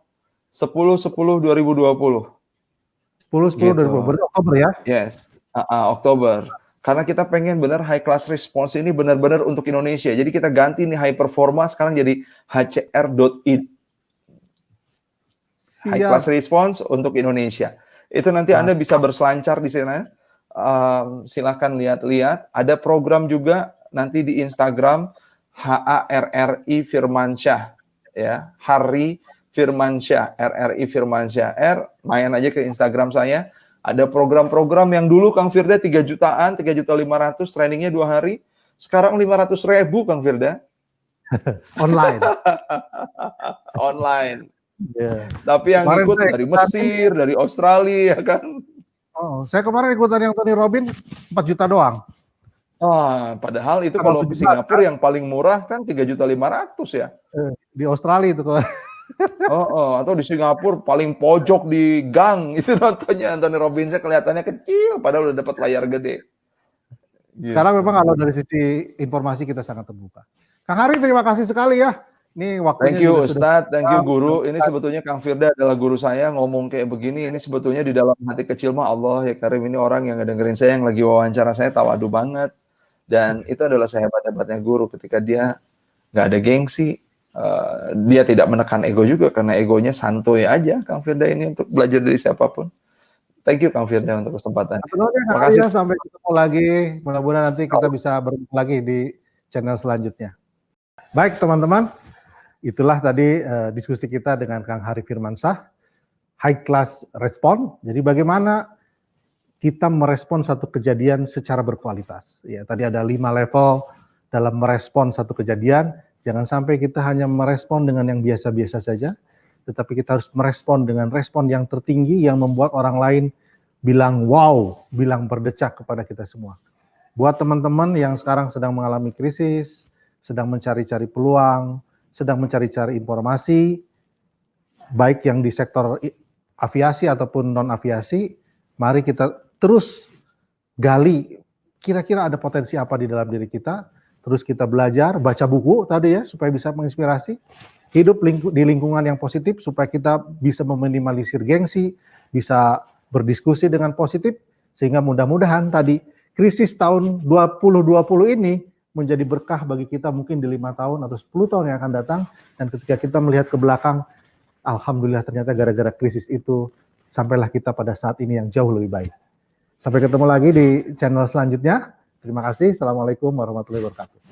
10/10/2020. 10/10/2020, Gitu. berarti Oktober ya? Yes, Oktober. Karena kita pengen benar high class response ini benar-benar untuk Indonesia. Jadi kita ganti nih high performa sekarang jadi hcr.id. High class response untuk Indonesia. Itu nanti Anda bisa berselancar di sana. Silakan lihat-lihat. Ada program juga nanti di Instagram HARRI Firmansyah, ya, Hari Firmansyah, RRI Firmansyah, main aja ke Instagram saya. Ada program-program yang dulu Kang Firda 3 jutaan, 3.500.000, trainingnya 2 hari. Sekarang 500.000 Kang Firda. Online. Online. Yeah. Tapi yang kemarin ikut dari Mesir, dari Australia kan. Oh, saya kemarin ikutan yang Tony Robbins 4 juta doang. Padahal itu kalau ke Singapura yang paling murah kan 3.500.000 ya. Di Australia itu tuh. Atau di Singapura paling pojok di gang itu nontonnya Anthony Robbinsnya kelihatannya kecil padahal udah dapat layar gede. Sekarang memang kalau dari sisi informasi kita sangat terbuka. Kang Hari, terima kasih sekali ya. Ini waktunya. Thank you Ustadz, thank you Guru. Ini sebetulnya Kang Firda adalah guru saya, ngomong kayak begini. Ini sebetulnya di dalam hati kecil mah Allah ya Karim, ini orang yang ngedengerin saya, yang lagi wawancara saya tawadu banget. Dan itu adalah sehebat-hebatnya guru ketika dia nggak ada gengsi. Dia tidak menekan ego juga karena egonya santuy aja Kang Firda ini untuk belajar dari siapapun. Thank you Kang Firda untuk kesempatan. Terima kasih. Sampai ketemu lagi. Mudah-mudahan nanti kita bisa bertemu lagi di channel selanjutnya. Baik teman-teman, itulah tadi diskusi kita dengan Kang Hari Firmansyah, High Class Respon. Jadi bagaimana kita merespon satu kejadian secara berkualitas. Ya, tadi ada 5 level dalam merespon satu kejadian. Jangan sampai kita hanya merespon dengan yang biasa-biasa saja, tetapi kita harus merespon dengan respon yang tertinggi yang membuat orang lain bilang wow, bilang berdecak kepada kita semua. Buat teman-teman yang sekarang sedang mengalami krisis, sedang mencari-cari peluang, sedang mencari-cari informasi, baik yang di sektor aviasi ataupun non-aviasi, mari kita terus gali kira-kira ada potensi apa di dalam diri kita. Terus kita belajar, baca buku tadi ya, supaya bisa menginspirasi. Hidup di lingkungan yang positif, supaya kita bisa meminimalisir gengsi, bisa berdiskusi dengan positif, sehingga mudah-mudahan tadi krisis tahun 2020 ini menjadi berkah bagi kita mungkin di 5 tahun atau 10 tahun yang akan datang. Dan ketika kita melihat ke belakang, alhamdulillah ternyata gara-gara krisis itu, sampailah kita pada saat ini yang jauh lebih baik. Sampai ketemu lagi di channel selanjutnya. Terima kasih. Assalamualaikum warahmatullahi wabarakatuh.